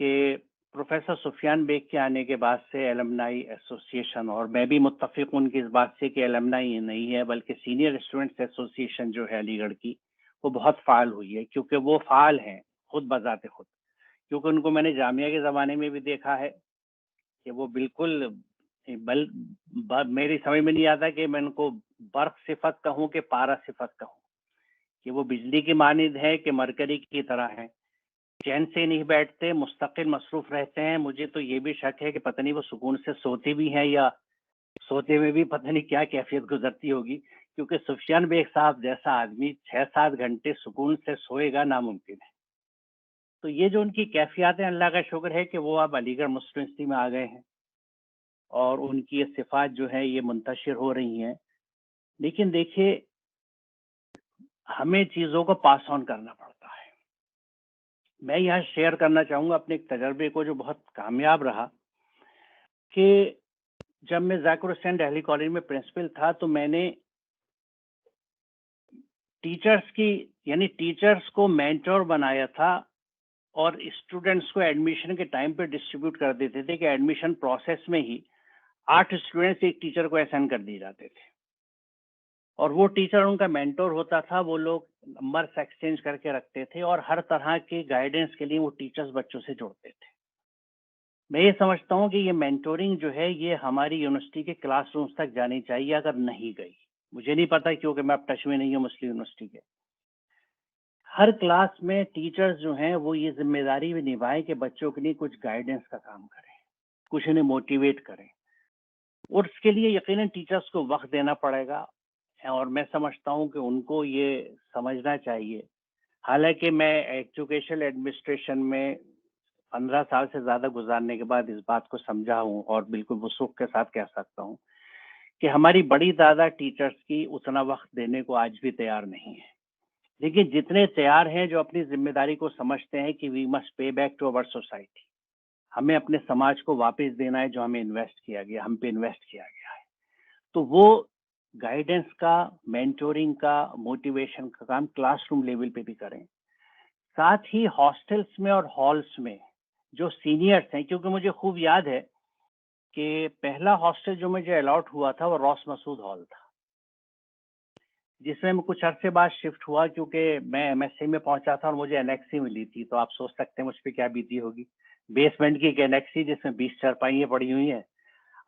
کہ پروفیسر سفیان بیگ کے آنے کے بعد سے ایلمنائی ایسوسی ایشن، اور میں بھی متفق ہوں کہ اس بات سے کہ ایلمنائی نہیں ہے بلکہ سینئر اسٹوڈنٹس ایسوسی ایشن جو ہے علی گڑھ کی، وہ بہت فعال ہوئی ہے. کیونکہ وہ فعال ہیں خود بذات خود، کیونکہ ان کو میں نے جامعہ کے زمانے میں بھی دیکھا ہے کہ وہ بالکل میری سمجھ میں نہیں آتا کہ میں ان کو برق صفت کہوں کہ پارا صفت کہوں، کہ وہ بجلی کی مانند ہے کہ مرکری کی طرح ہے، چین سے نہیں بیٹھتے، مستقل مصروف رہتے ہیں. مجھے تو یہ بھی شک ہے کہ پتہ نہیں وہ سکون سے سوتے بھی ہیں یا سوتے میں بھی پتہ نہیں کیا کیفیت گزرتی ہوگی، کیونکہ سفیان بیگ صاحب جیسا آدمی 6-7 گھنٹے سکون سے سوئے گا ناممکن ہے. تو یہ جو ان کی کیفیات ہیں، اللہ کا شکر ہے کہ وہ اب علی گڑھ مسلم یونیورسٹی میں آ گئے ہیں اور ان کی یہ صفات جو ہے یہ منتشر ہو رہی ہیں. لیکن دیکھیے ہمیں چیزوں کو پاس آن کرنا پڑتا ہے. میں یہاں شیئر کرنا چاہوں گا اپنے ایک تجربے کو جو بہت کامیاب رہا، کہ جب میں ذاکر حسین دہلی کالج میں پرنسپل تھا تو میں نے ٹیچرز کو مینٹور بنایا تھا، اور اسٹوڈنٹس کو ایڈمیشن کے ٹائم پہ ڈسٹریبیوٹ کر دیتے تھے کہ ایڈمیشن پروسیس میں ہی 8 اسٹوڈنٹس ایک ٹیچر کو اسائن کر دیے جاتے تھے، اور وہ ٹیچر ان کا مینٹور ہوتا تھا. وہ لوگ نمبرس ایکسچینج کر کے رکھتے تھے اور ہر طرح کے گائیڈنس کے لیے وہ ٹیچرز بچوں سے جوڑتے تھے. میں یہ سمجھتا ہوں کہ یہ مینٹورنگ جو ہے یہ ہماری یونیورسٹی کے کلاس رومز تک جانی چاہیے. اگر نہیں گئی، مجھے نہیں پتا کیونکہ میں اب ٹچ میں نہیں ہوں مسلم یونیورسٹی کے، ہر کلاس میں ٹیچرز جو ہیں وہ یہ ذمہ داری بھی نبھائیں کہ بچوں کے لیے کچھ گائیڈنس کا کام کریں، کچھ انہیں موٹیویٹ کریں. اور اس کے لیے یقیناً ٹیچرز کو وقت دینا پڑے گا، اور میں سمجھتا ہوں کہ ان کو یہ سمجھنا چاہیے. حالانکہ میں ایجوکیشن ایڈمنسٹریشن میں 15 سال سے زیادہ گزارنے کے بعد اس بات کو سمجھا ہوں اور بالکل وثوق کے ساتھ کہہ سکتا ہوں کہ ہماری بڑی تعداد ٹیچرز کی اتنا وقت دینے کو آج بھی تیار نہیں ہے. لیکن جتنے تیار ہیں جو اپنی ذمہ داری کو سمجھتے ہیں کہ we must pay back to our society, ہمیں اپنے سماج کو واپس دینا ہے جو ہمیں انویسٹ کیا گیا، ہم پہ انویسٹ کیا گیا ہے، تو وہ گائیڈنس کا، مینٹورنگ کا، موٹیویشن کا کام کلاس روم لیول پہ بھی کریں. ساتھ ہی ہاسٹلس میں اور ہالس میں جو سینئرس ہیں، کیونکہ مجھے خوب یاد ہے کہ پہلا ہاسٹل جو مجھے الاٹ ہوا تھا وہ روس مسعود ہال تھا، جس میں کچھ عرصے بعد شفٹ ہوا کیونکہ میں ایم ایس سی میں پہنچا تھا اور مجھے انیکسی ملی تھی. تو آپ سوچ سکتے ہیں مجھ پہ کیا بیتی ہوگی. بیسمنٹ کی ایک انیکسی جس میں 20 چارپائیاں پڑی ہوئی ہیں،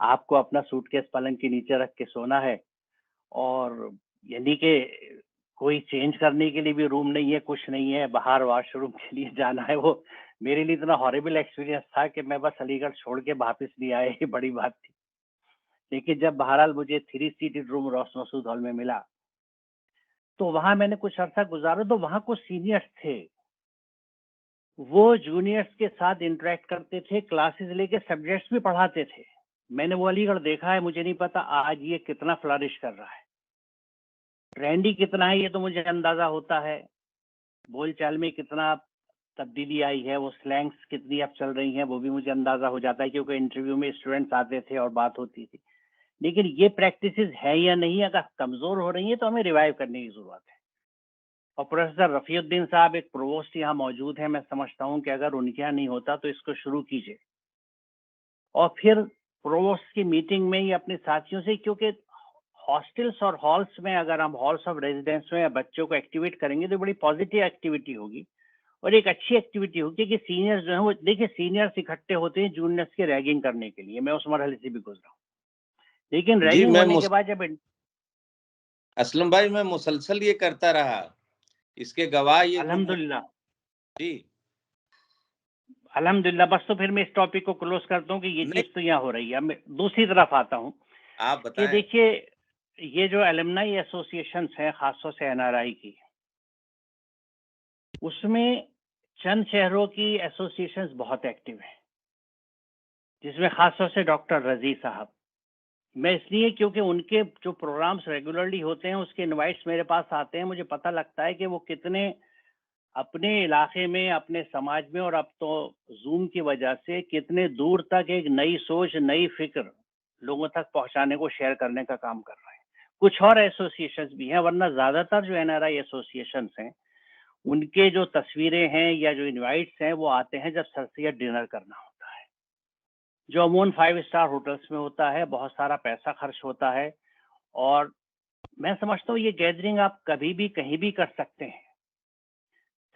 آپ کو اپنا سوٹ کیس پلنگ کے نیچے رکھ کے سونا ہے، اور یعنی کہ کوئی چینج کرنے کے لیے بھی روم نہیں ہے، کچھ نہیں ہے، باہر واش روم کے لیے جانا ہے. وہ میرے لیے اتنا ہارریبل ایکسپیرینس تھا کہ میں بس علی گڑھ چھوڑ کے واپس نہیں آیا، یہ بڑی بات تھی. لیکن جب بہرحال مجھے 3 سیٹڈ روم روس مسعود ہال میں ملا تو وہاں میں نے کچھ عرصہ گزارا. تو وہاں کچھ سینئرس تھے، وہ جونیئرس کے ساتھ انٹریکٹ کرتے تھے، کلاسز لے کے سبجیکٹس بھی پڑھاتے تھے. میں نے وہ علی گڑھ دیکھا ہے، مجھے نہیں پتا آج یہ کتنا فلرش کر رہا ہے، ٹرینڈی کتنا ہے یہ تو مجھے اندازہ ہوتا ہے، بول چال میں کتنا تبدیلی آئی ہے، وہ سلینگس کتنی اب چل رہی ہیں وہ بھی مجھے اندازہ ہو جاتا ہے، کیونکہ انٹرویو میں اسٹوڈنٹس آتے تھے اور بات ہوتی تھی. لیکن یہ پریکٹسز ہے یا نہیں، اگر کمزور ہو رہی ہیں تو ہمیں ریوائیو کرنے کی ضرورت ہے. اور پروفیسر رفیع الدین صاحب ایک پرووسٹ یہاں موجود ہیں، میں سمجھتا ہوں کہ اگر ان کے یہاں نہیں ہوتا تو اس کو شروع کیجیے. اور پھر پرووسٹ کی میٹنگ میں یہ اپنے ساتھیوں سے، کیونکہ ہاسٹلس اور ہالس میں اگر ہم ہالس آف ریزیڈینس میں بچوں کو ایکٹیویٹ کریں گے تو بڑی پازیٹیو ایکٹیویٹی ہوگی اور ایک اچھی ایکٹیویٹی ہوگی کہ سینئرز جو ہیں وہ دیکھیں سینئرز اکٹھے ہوتے ہیں جونیئرز کی ریگنگ کرنے کے لیے. میں اس مرحلے سے بھی گزرا ہوں، لیکن ریگنگ ہونے کے بعد جب اسلم بھائی میں مسلسل یہ کرتا رہا، اس کے گواہ یہ الحمدللہ جی الحمدللہ. بس تو پھر میں اس ٹاپک کو کلوز کرتا ہوں کہ یہ نہیں، چیز تو یہاں ہو رہی ہے. میں دوسری طرف آتا ہوں آپ کہ بتائیں. دیکھیے یہ جو ایلمنائی ایسوسیشنز ہیں خاص طور سے NRI کی، اس میں چند شہروں کی ایسوسیشنز بہت ایکٹیو ہیں، جس میں خاص طور سے ڈاکٹر رضی صاحب. میں اس لیے کیونکہ ان کے جو پروگرامز ریگولرلی ہوتے ہیں اس کے انوائٹس میرے پاس آتے ہیں، مجھے پتہ لگتا ہے کہ وہ کتنے اپنے علاقے میں، اپنے سماج میں، اور اب تو زوم کی وجہ سے کتنے دور تک ایک نئی سوچ، نئی فکر لوگوں تک پہنچانے کو شیئر کرنے کا کام کر رہے ہیں. کچھ اور ایسوسیشنز بھی ہیں، ورنہ زیادہ تر جو NRI ایسوسیشنز ہیں ان کے جو تصویریں ہیں یا جو انوائٹس ہیں وہ آتے ہیں جب سر سید ڈنر کرنا ہوتا ہے، جو عموماً 5 اسٹار ہوٹلس میں ہوتا ہے. بہت سارا پیسہ خرچ ہوتا ہے، اور میں سمجھتا ہوں یہ گیدرنگ آپ کبھی بھی کہیں بھی کر سکتے ہیں.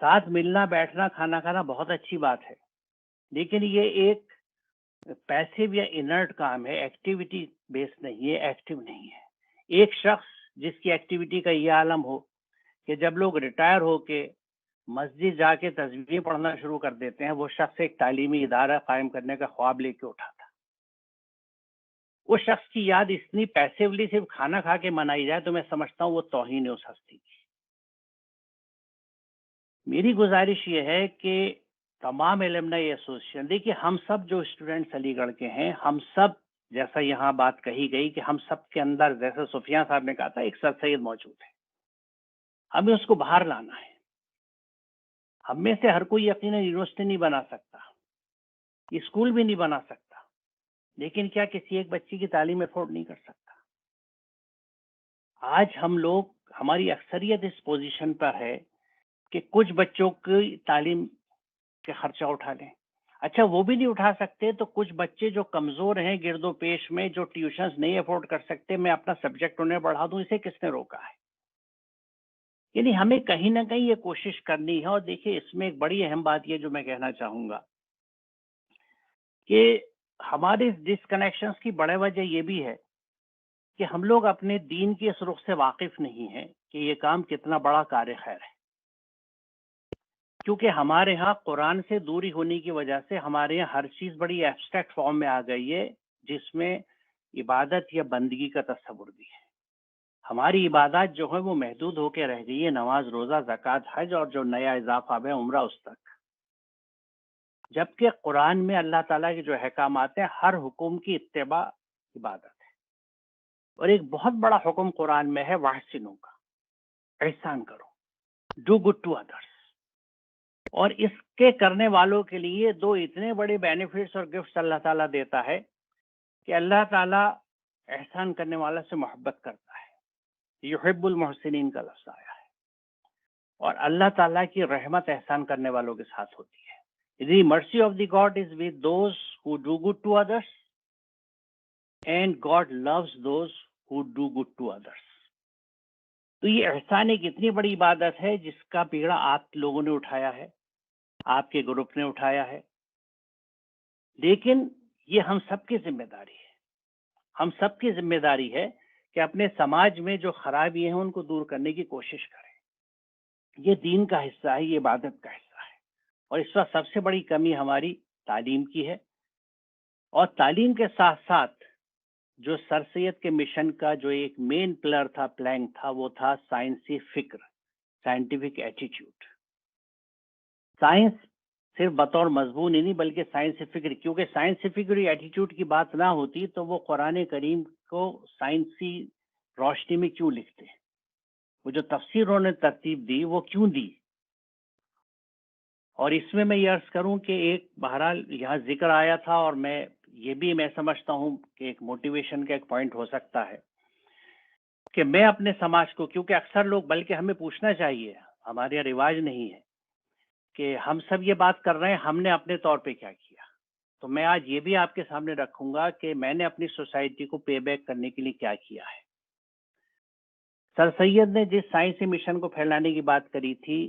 ساتھ ملنا، بیٹھنا، کھانا کھانا بہت اچھی بات ہے، لیکن یہ ایک پیسیو یا انرٹ کام ہے، ایکٹیویٹی بیس نہیں ہے، ایکٹیو نہیں ہے. ایک شخص جس کی ایکٹیویٹی کا یہ عالم ہو کہ جب لوگ ریٹائر ہو کے مسجد جا کے تصویریں پڑھنا شروع کر دیتے ہیں، وہ شخص ایک تعلیمی ادارہ قائم کرنے کا خواب لے کے اٹھاتا. اس شخص کی یاد اتنی پیسیولی صرف کھانا کھا کے منائی جائے تو میں سمجھتا ہوں وہ توہین ہے اس ہستی کی. میری گزارش یہ ہے کہ تمام ایلمنائی ایسوسیشن، دیکھیے ہم سب جو اسٹوڈنٹس علی گڑھ کے ہیں، ہم سب جیسا یہاں بات کہی گئی کہ ہم سب کے اندر، جیسے سفیان صاحب نے کہا تھا، ایک سر سید موجود ہے. ہمیں اس کو باہر لانا ہے. ہم میں سے ہر کوئی یقیناً یونیورسٹی نہیں بنا سکتا، اسکول بھی نہیں بنا سکتا، لیکن کیا کسی ایک بچی کی تعلیم افورڈ نہیں کر سکتا؟ آج ہم لوگ، ہماری اکثریت اس پوزیشن پر ہے کہ کچھ بچوں کی تعلیم کے خرچہ اٹھا لیں. اچھا وہ بھی نہیں اٹھا سکتے تو کچھ بچے جو کمزور ہیں گرد و پیش میں، جو ٹیوشنز نہیں افورڈ کر سکتے، میں اپنا سبجیکٹ انہیں بڑھا دوں، اسے کس نے روکا ہے؟ یعنی ہمیں کہیں نہ کہیں یہ کوشش کرنی ہے. اور دیکھیے اس میں ایک بڑی اہم بات یہ جو میں کہنا چاہوں گا کہ ہمارے ڈسکنیکشنز کی بڑے وجہ یہ بھی ہے کہ ہم لوگ اپنے دین کی اس رخ سے واقف نہیں ہیں کہ یہ کام کتنا بڑا کار خیر ہے. کیونکہ ہمارے ہاں قرآن سے دوری ہونے کی وجہ سے ہمارے یہاں ہر چیز بڑی ایبسٹریکٹ فارم میں آ گئی ہے، جس میں عبادت یا بندگی کا تصور بھی ہے. ہماری عبادات جو ہے وہ محدود ہو کے رہ گئی ہے، نماز، روزہ، زکوٰۃ، حج، اور جو نیا اضافہ ہے عمرہ اس تک. جبکہ قرآن میں اللہ تعالیٰ کے جو احکامات ہیں، ہر حکم کی اتباع عبادت ہے. اور ایک بہت بڑا حکم قرآن میں ہے وَأَحْسِنُوا کا، احسان کرو، ڈو گڈ ٹو ادرس. اور اس کے کرنے والوں کے لیے دو اتنے بڑے بینیفٹس اور گفٹس اللہ تعالیٰ دیتا ہے کہ اللہ تعالیٰ احسان کرنے والا سے محبت کرتا ہے. یحب المحسنین کا لفظ آیا ہے. اور اللہ تعالیٰ کی رحمت احسان کرنے والوں کے ساتھ ہوتی ہے. The mercy of the God is with those who do good to others, and God loves those who do good to others. تو یہ احسان ایک اتنی بڑی عبادت ہے جس کا بیڑا آپ لوگوں نے اٹھایا ہے، آپ کے گروپ نے اٹھایا ہے، لیکن یہ ہم سب کی ذمہ داری ہے. ہم سب کی ذمہ داری ہے کہ اپنے سماج میں جو خرابی ہیں ان کو دور کرنے کی کوشش کریں. یہ دین کا حصہ ہے، یہ عبادت کا حصہ ہے. اور اس وقت سب سے بڑی کمی ہماری تعلیم کی ہے. اور تعلیم کے ساتھ ساتھ جو سر سید کے مشن کا جو ایک مین پلر تھا، پلانک تھا، وہ تھا سائنسی فکر، سائنٹیفک ایٹیٹیوڈ. سائنس صرف بطور مضمون ہی نہیں بلکہ سائنسی فکر، کیونکہ سائنسی فکر ایٹیٹیوڈ کی بات نہ ہوتی تو وہ قرآن کریم کو سائنسی روشنی میں کیوں لکھتے ہیں؟ وہ جو تفسیر انہوں نے ترتیب دی وہ کیوں دی؟ اور اس میں یہ عرض کروں کہ ایک بہرحال یہاں ذکر آیا تھا اور میں یہ بھی میں سمجھتا ہوں کہ ایک موٹیویشن کا ایک پوائنٹ ہو سکتا ہے کہ میں اپنے سماج کو، کیونکہ اکثر لوگ، بلکہ ہمیں پوچھنا چاہیے، ہمارے یہاں رواج نہیں ہے کہ ہم سب یہ بات کر رہے ہیں ہم نے اپنے طور پہ کیا کیا. تو میں آج یہ بھی آپ کے سامنے رکھوں گا کہ میں نے اپنی سوسائٹی کو پے بیک کرنے کے لیے کیا کیا ہے. سر سید نے جس سائنسی مشن کو پھیلانے کی بات کری تھی،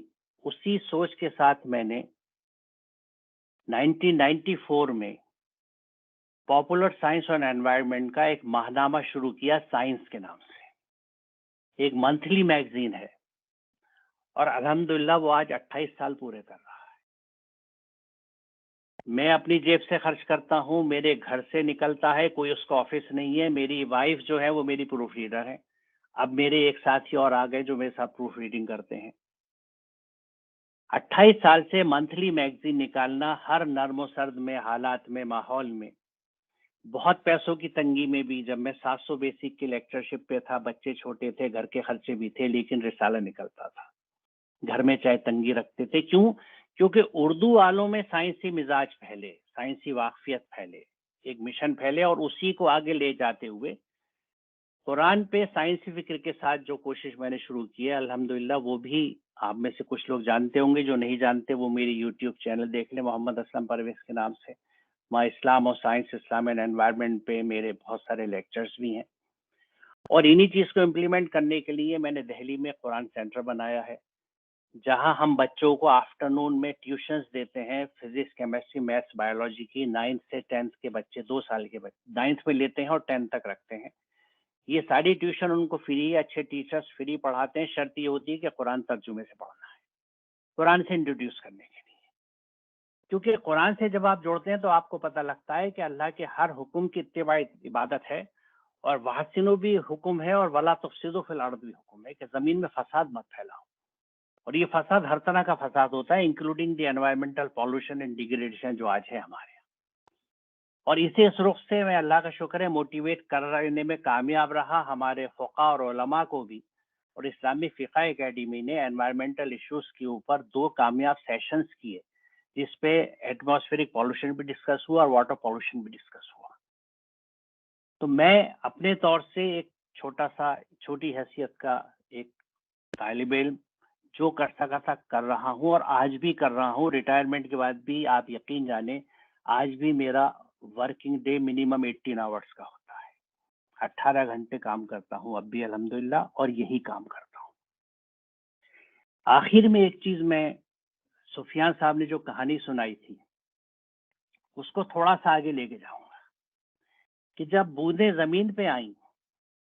اسی سوچ کے ساتھ میں نے 1994 میں پاپولر سائنس اور انوائرمنٹ کا ایک ماہنامہ شروع کیا سائنس کے نام سے. ایک منتھلی میگزین ہے اور الحمدللہ وہ آج 28 سال پورے کر رہا ہے. میں اپنی جیب سے خرچ کرتا ہوں، میرے گھر سے نکلتا ہے، کوئی اس کا آفس نہیں ہے. میری وائف جو ہے وہ میری پروف ریڈر ہے. اب میرے ایک ساتھی اور آ گئے جو میرے ساتھ پروف ریڈنگ کرتے ہیں. 28 سال سے منتھلی میگزین نکالنا، ہر نرم و سرد میں، حالات میں، ماحول میں، بہت پیسوں کی تنگی میں بھی. جب میں 700 بیسک کی لیکچرشپ پہ تھا، بچے چھوٹے تھے، گھر کے خرچے بھی تھے، لیکن رسالہ نکلتا تھا. گھر میں چاہے تنگی رکھتے تھے. کیوں؟ کیونکہ اردو والوں میں سائنسی مزاج پھیلے، سائنسی واقفیت پھیلے، ایک مشن پھیلے، اور اسی کو آگے لے جاتے ہوئے قرآن پہ سائنسی فکر کے ساتھ جو کوشش میں نے شروع کی ہے، الحمدللہ وہ بھی آپ میں سے کچھ لوگ جانتے ہوں گے. جو نہیں جانتے وہ میری یوٹیوب چینل دیکھ لیں، محمد اسلم پرویز کے نام سے. ماں اسلام اور سائنس، اسلام اینڈ انوائرمنٹ پہ میرے بہت سارے لیکچرز بھی ہیں. اور انہی چیز کو امپلیمنٹ کرنے کے لیے میں نے دہلی میں قرآن سینٹر بنایا ہے، جہاں ہم بچوں کو آفٹرنون میں ٹیوشنز دیتے ہیں، فزکس، کیمسٹری، میتھس، بایولوجی کی. 9 سے 10 کے بچے، 2 سال کے بچے 9 میں لیتے ہیں اور 10 تک رکھتے ہیں. یہ ساری ٹیوشن ان کو فری، اچھے ٹیچرز فری پڑھاتے ہیں. شرط یہ ہوتی ہے کہ قرآن ترجمے سے پڑھنا ہے، قرآن سے انٹروڈیوس کرنے کے لیے. کیونکہ قرآن سے جب آپ جوڑتے ہیں تو آپ کو پتہ لگتا ہے کہ اللہ کے ہر حکم کی اتباع عبادت ہے، اور وَأَحْسِنُوا بھی حکم ہے، اور وَلَا تُفْسِدُوا فِي الْأَرْضِ بھی حکم ہے کہ زمین میں فساد مت پھیلاؤ. اور یہ فساد ہر طرح کا فساد ہوتا ہے، including the environmental pollution and degradation جو آج ہے ہمارے یہاں. اور اسی اس رخ سے میں اللہ کا شکر ہے موٹیویٹ کرنے میں کامیاب رہا. ہمارے فقہ اور علماء کو بھی، اور اسلامی فقہ اکیڈمی نے انوائرمنٹل ایشوز کے اوپر 2 کامیاب سیشنز کیے، جس پہ ایٹماسفیرک پالوشن بھی ڈسکس ہوا اور واٹر پالوشن بھی ڈسکس ہوا. تو میں اپنے طور سے ایک چھوٹی حیثیت کا ایک طالب علم جو کر سکا تھا کر رہا ہوں، اور آج بھی کر رہا ہوں. ریٹائرمنٹ کے بعد بھی آپ یقین جانیں آج بھی میرا ورکنگ ڈے منیمم 18 آورس کا ہوتا ہے. 18 گھنٹے کام کرتا ہوں اب بھی الحمدللہ، اور یہی کام کرتا ہوں. آخر میں ایک چیز، میں سفیان صاحب نے جو کہانی سنائی تھی اس کو تھوڑا سا آگے لے کے جاؤں گا کہ جب بوندیں زمین پہ آئیں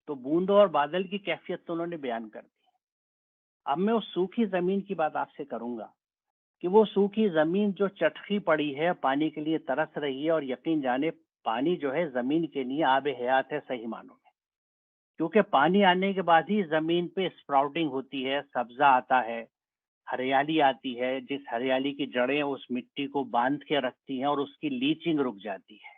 تو بوندوں اور بادل کی کیفیت تو انہوں نے بیان کر دی. اب میں اس سوکھی زمین کی بات آپ سے کروں گا کہ وہ سوکھی زمین جو چٹخی پڑی ہے، پانی کے لیے ترس رہی ہے، اور یقین جانے پانی جو ہے زمین کے لیے آب حیات ہے صحیح معنوں میں، کیونکہ پانی آنے کے بعد ہی زمین پہ اسپراؤٹنگ ہوتی ہے، سبزہ آتا ہے، ہریالی آتی ہے، جس ہریالی کی جڑیں اس مٹی کو باندھ کے رکھتی ہیں اور اس کی لیچنگ رک جاتی ہے.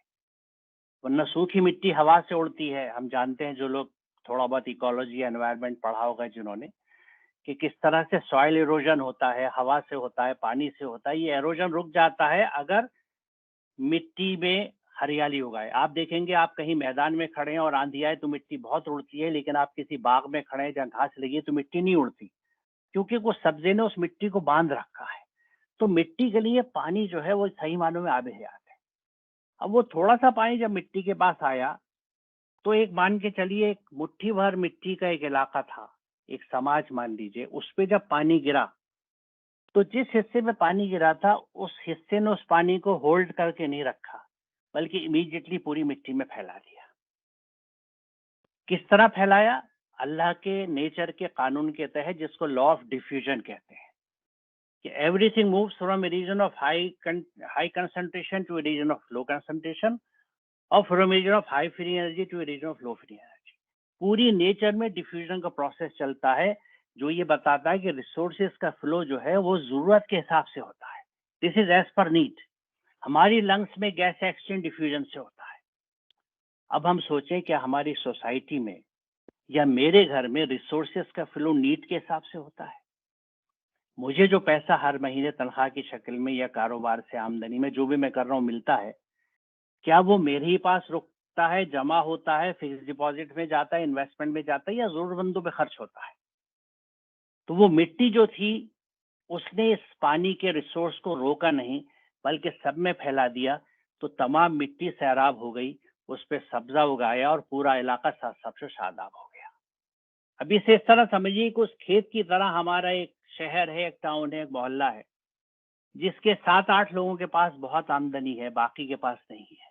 ورنہ سوکھی مٹی ہوا سے اڑتی ہے. ہم جانتے ہیں جو لوگ تھوڑا بہت ایکولوجی انوائرمنٹ پڑھا ہوگا جنہوں نے، کہ کس طرح سے سوائل ایروجن ہوتا ہے، ہوا سے ہوتا ہے، پانی سے ہوتا ہے. یہ ایروجن رک جاتا ہے اگر مٹی میں ہریالی اگائے. آپ دیکھیں گے آپ کہیں میدان میں کھڑے ہیں اور آندھی آئے تو مٹی بہت اڑتی ہے، لیکن آپ کسی باغ میں کھڑے ہیں جہاں گھاس لگی ہے تو مٹی نہیں اڑتی، کیونکہ وہ سبزے نے اس مٹی کو باندھ رکھا ہے. تو مٹی کے لیے پانی جو ہے وہ صحیح معنوں میں آب حیات ہے. اب وہ تھوڑا سا پانی جب مٹی کے پاس آیا تو ایک مان کے چلیے ایک مٹھی بھر مٹی کا ایک علاقہ تھا، ایک سماج مان لیجئے. اس پہ جب پانی گرا تو جس حصے میں پانی گرا تھا اس حصے نے اس پانی کو ہولڈ کر کے نہیں رکھا، بلکہ امیڈیٹلی پوری مٹی میں پھیلا دیا. کس طرح پھیلایا؟ اللہ کے نیچر کے قانون کے تحت، جس کو لا آف ڈیفیوژن کہتے ہیں، کہ everything moves from a region of high concentration to a region of low concentration, اور from a region of high free energy to a region of low free energy. پوری nature میں diffusion کا process چلتا ہے، جو یہ بتاتا ہے کہ ریسورسز کا فلو جو ہے وہ ضرورت کے حساب سے ہوتا ہے. This is as per need. ہماری لنگس میں گیس ایکسچینج ڈیفیوژن سے ہوتا ہے. اب ہم سوچیں کہ ہماری سوسائٹی میں یا میرے گھر میں ریسورسز کا فلو نیڈ کے حساب سے ہوتا ہے. مجھے جو پیسہ ہر مہینے تنخواہ کی شکل میں یا کاروبار سے آمدنی میں جو بھی میں کر رہا ہوں ملتا ہے، کیا وہ میرے ہی پاس رکتا ہے، جمع ہوتا ہے، فکس ڈپازٹ میں جاتا ہے، انویسٹمنٹ میں جاتا ہے، یا ضرورت مندوں پہ خرچ ہوتا ہے؟ تو وہ مٹی جو تھی اس نے اس پانی کے ریسورس کو روکا نہیں بلکہ سب میں پھیلا دیا، تو تمام مٹی سیراب ہو گئی، اس پہ سبزہ اگایا اور پورا علاقہ سب سے شاداب ہو گیا۔ ابھی سے اس طرح سمجھیے کہ اس کھیت کی طرح ہمارا ایک شہر ہے، ایک ٹاؤن ہے، ایک محلہ ہے، جس کے 7-8 لوگوں کے پاس بہت آمدنی ہے، باقی کے پاس نہیں ہے۔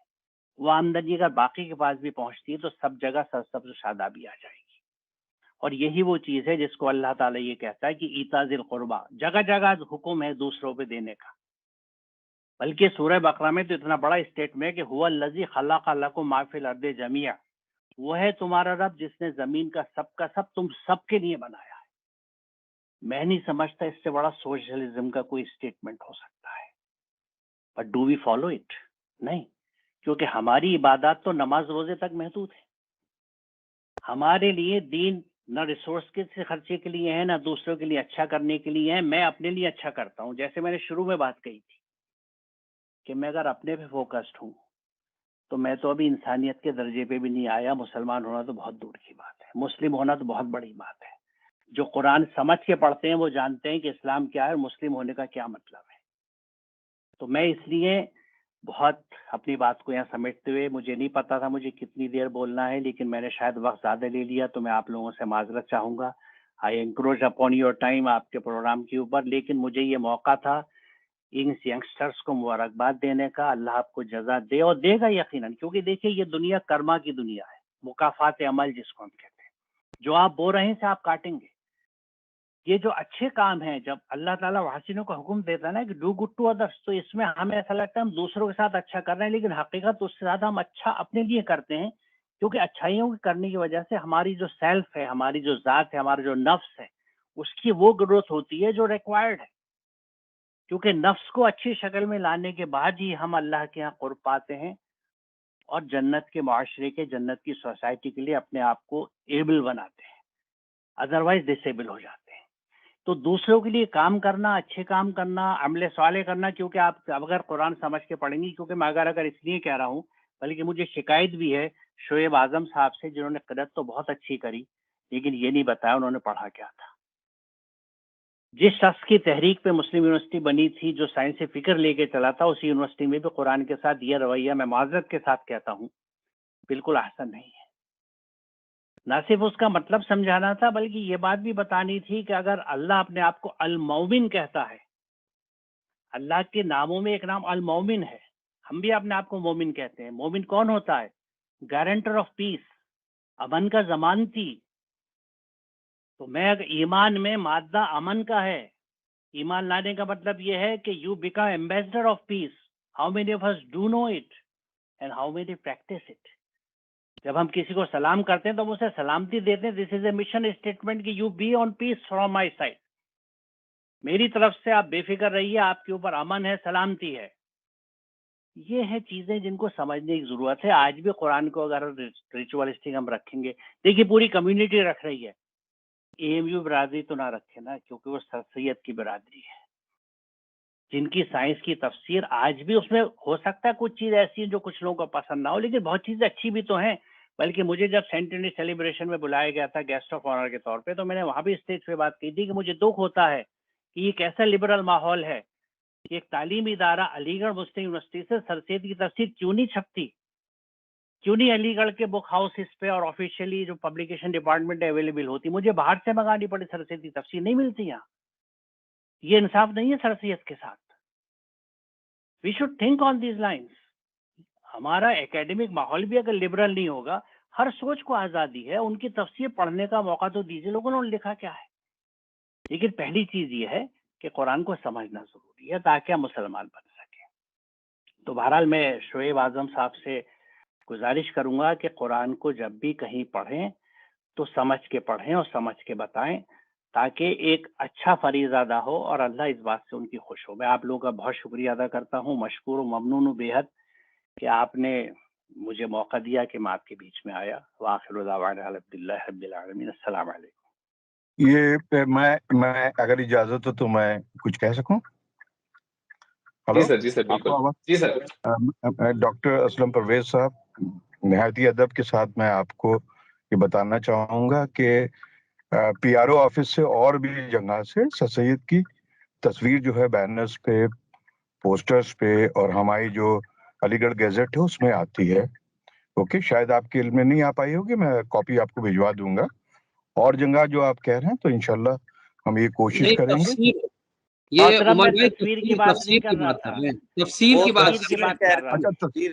وہ آمدنی اگر باقی کے پاس بھی پہنچتی ہے تو سب جگہ سب سے شادابی آ جائے گی۔ اور یہی وہ چیز ہے جس کو اللہ تعالیٰ یہ کہتا ہے کہ ایتاء ذی القربیٰ، جگہ جگہ حکم ہے دوسروں پہ دینے کا۔ بلکہ سورہ بقرہ میں تو اتنا بڑا اسٹیٹمنٹ ہے کہ هو الذی خلق لکم ما فی الارض جمیعا، وہ ہے تمہارا رب جس نے زمین کا سب تم سب کے لیے بنایا ہے۔ میں نہیں سمجھتا اس سے بڑا سوشلزم کا کوئی اسٹیٹمنٹ ہو سکتا ہے۔ But do we follow it? نہیں، کیونکہ ہماری عبادات تو نماز روزے تک محدود ہے۔ ہمارے لیے دین نہ ریسورس کے سے خرچے کے لیے ہے، نہ دوسروں کے لیے اچھا کرنے کے لیے ہے۔ میں اپنے لیے اچھا کرتا ہوں، جیسے میں نے شروع میں بات کہی تھی کہ میں اگر اپنے پہ فوکسڈ ہوں تو میں تو ابھی انسانیت کے درجے پہ بھی نہیں آیا۔ مسلمان ہونا تو بہت دور کی بات ہے، مسلم ہونا تو بہت بڑی بات ہے۔ جو قرآن سمجھ کے پڑھتے ہیں وہ جانتے ہیں کہ اسلام کیا ہے اور مسلم ہونے کا کیا مطلب ہے۔ تو میں اس لیے بہت اپنی بات کو یہاں سمیٹتے ہوئے، مجھے نہیں پتا تھا مجھے کتنی دیر بولنا ہے، لیکن میں نے شاید وقت زیادہ لے لیا، تو میں آپ لوگوں سے معذرت چاہوں گا۔ آئی انکروچ اپون یور ٹائم آپ کے پروگرام کے اوپر، لیکن مجھے یہ موقع تھا ان ینگسٹرس کو مبارکباد دینے کا۔ اللہ آپ کو جزا دے اور دے گا یقیناً، کیونکہ دیکھیے یہ دنیا کرما کی دنیا ہے، مکافات عمل جس کو ہم کہتے ہیں۔ جو آپ بو رہے ہیں سے آپ کاٹیں گے۔ یہ جو اچھے کام ہیں، جب اللہ تعالیٰ وحسنوں کا حکم دیتا ہے نا کہ ڈو گڈ ٹو ادرس، تو اس میں ہمیں ایسا لگتا ہے ہم دوسروں کے ساتھ اچھا کر رہے ہیں، لیکن حقیقت اس سے زیادہ ہم اچھا اپنے لیے کرتے ہیں، کیونکہ اچھائیوں کے کرنے کی وجہ سے ہماری جو سیلف ہے، ہماری جو ذات ہے، ہمارا جو نفس ہے، اس کی وہ گروتھ ہوتی ہے جو ریکوائرڈ ہے۔ کیونکہ نفس کو اچھی شکل میں لانے کے بعد ہی ہم اللہ کے ہاں قرب پاتے ہیں اور جنت کے معاشرے کے، جنت کی سوسائٹی کے لیے اپنے آپ کو ایبل بناتے ہیں، ادروائز ڈسیبل ہو جاتے ہیں۔ تو دوسروں کے لیے کام کرنا، اچھے کام کرنا، عمل صالح کرنا، کیونکہ آپ اگر قرآن سمجھ کے پڑھیں گی، کیونکہ میں اگر اس لیے کہہ رہا ہوں، بلکہ مجھے شکایت بھی ہے شعیب اعظم صاحب سے، جنہوں نے قرأت تو بہت اچھی کری لیکن یہ نہیں بتایا انہوں نے پڑھا کیا تھا۔ جس شخص کی تحریک پہ مسلم یونیورسٹی بنی تھی، جو سائنس سے فکر لے کے چلا تھا، اسی یونیورسٹی میں بھی قرآن کے ساتھ یہ رویہ، میں معذرت کے ساتھ کہتا ہوں، بالکل احسن نہیں ہے۔ نہ صرف اس کا مطلب سمجھانا تھا، بلکہ یہ بات بھی بتانی تھی کہ اگر اللہ اپنے آپ کو المومن کہتا ہے، اللہ کے ناموں میں ایک نام المومن ہے، ہم بھی اپنے آپ کو مومن کہتے ہیں۔ مومن کون ہوتا ہے؟ گارنٹر آف پیس، امن کا ضمانتی۔ تو میں اگر ایمان میں مادہ امن کا ہے، ایمان لانے کا مطلب یہ ہے کہ you become ambassador of peace. How many of us do know it and how many practice it? جب ہم کسی کو سلام کرتے ہیں تو ہم اسے سلامتی دیتے ہیں، this is a mission statement کہ you be on peace from my side, میری طرف سے آپ بے فکر رہیے، آپ کے اوپر امن ہے، سلامتی ہے۔ یہ ہیں چیزیں جن کو سمجھنے کی ضرورت ہے۔ آج بھی قرآن کو اگر ریچوالسٹک ہم رکھیں گے، دیکھیے پوری کمیونٹی رکھ رہی ہے، اے ایم یو برادری تو نہ رکھے نا، کیونکہ وہ سر سید کی برادری ہے، جن کی سائنس کی تفسیر آج بھی اس میں ہو سکتا ہے کچھ چیز ایسی ہیں جو کچھ لوگوں کو پسند نہ ہو، لیکن بہت چیزیں اچھی بھی تو ہیں۔ بلکہ مجھے جب سینٹنری سیلیبریشن میں بلایا گیا تھا گیسٹ آف آنر کے طور پہ، تو میں نے وہاں بھی اسٹیج پہ بات کی تھی کہ مجھے دکھ ہوتا ہے کہ یہ کیسا لبرل ماحول ہے کہ ایک تعلیمی ادارہ علی گڑھ مسلم یونیورسٹی سے سر سید کی تفسیر کیوں نہیں چھپتی، کیوں نہیں علی گڑھ کے بک ہاؤس اس پہ اور آفیشیلی جو پبلیکیشن ڈپارٹمنٹ اویلیبل ہوتی، مجھے باہر سے منگانی پڑی، سر سید کی تفسیر نہیں ملتی یہاں۔ یہ انصاف نہیں ہے سر سید کے ساتھ۔ We should think on these lines. ہمارا اکیڈمک ماحول بھی اگر لبرل نہیں ہوگا، ہر سوچ کو آزادی ہے، ان کی تفسیر پڑھنے کا موقع تو دیجیے، لوگوں نے لکھا کیا ہے۔ لیکن پہلی چیز یہ ہے کہ قرآن کو سمجھنا ضروری ہے تاکہ ہم مسلمان بن سکیں۔ تو بہرحال میں شعیب اعظم صاحب سے گزارش کروں گا کہ قرآن کو جب بھی کہیں پڑھیں تو سمجھ کے پڑھیں اور سمجھ کے بتائیں، تاکہ ایک اچھا فریضہ ادا ہو اور اللہ اس بات سے ان کی خوش ہو۔ میں آپ لوگوں کا بہت شکریہ ادا کرتا ہوں، مشکور و ممنون ہوں بے حد کہ آپ نے مجھے موقع دیا کہ میں آپ کے بیچ میں آیا۔ وآخر دعوانا الحمدللہ رب العالمین، السلام علیکم۔ یہ میں اگر اجازت ہو تو میں کچھ کہہ سکوں؟ جی سر جی سر بالکل جی سر. ڈاکٹر اسلم پرویز صاحب, نہایتی ادب کے ساتھ میں آپ کو یہ بتانا چاہوں گا کہ پی آر او آفس سے اور بھی جگہ سے سر سید کی تصویر جو ہے بینرز پہ, پوسٹرز پہ اور ہماری جو علی گڑھ گیزٹ ہے اس میں آتی ہے. اوکے, شاید آپ کے علم میں نہیں آ پائی ہوگی, میں کاپی آپ کو بھجوا دوں گا. اور جگہ جو آپ کہہ رہے ہیں تو انشاءاللہ ہم یہ کوشش کریں گے. یہ صرف عمر میں بھائی تصویر کی بات نہیں کر رہا تھا, تفسیر کی بات تفسیر کی بات کر رہا اچھا تھا. تصویر,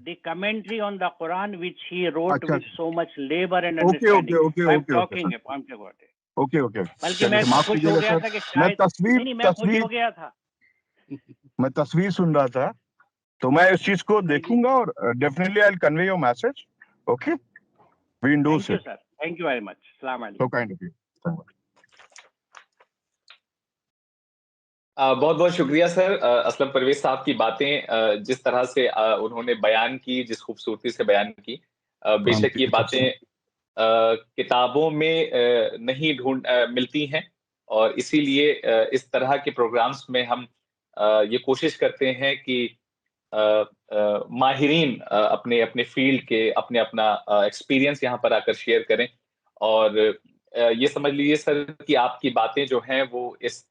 The commentary on the Quran which he wrote اچھا with so much labor and okay understanding. Okay I'm okay talking about it. Okay okay بلکہ میں خوش ہو گیا تھا کہ شاید نہیں, میں خوش ہو گیا تھا, میں تصویر سن رہا تھا تو میں اس چیز کو دیکھوں گا اور definitely I will convey your message. Okay, we endorse thank you it. Sir, thank you very much. السلام علیکم. So kind of you. بہت بہت شکریہ سر. اسلم پرویز صاحب کی باتیں جس طرح سے انہوں نے بیان کی, جس خوبصورتی سے بیان کی, بے شک یہ باتیں کتابوں میں نہیں ملتی ہیں, اور اسی لیے اس طرح کے پروگرامز میں ہم یہ کوشش کرتے ہیں کہ ماہرین اپنے اپنے فیلڈ کے اپنا ایکسپیرینس یہاں پر آ کر شیئر کریں. اور یہ سمجھ لیجیے سر کہ آپ کی باتیں جو ہیں وہ اس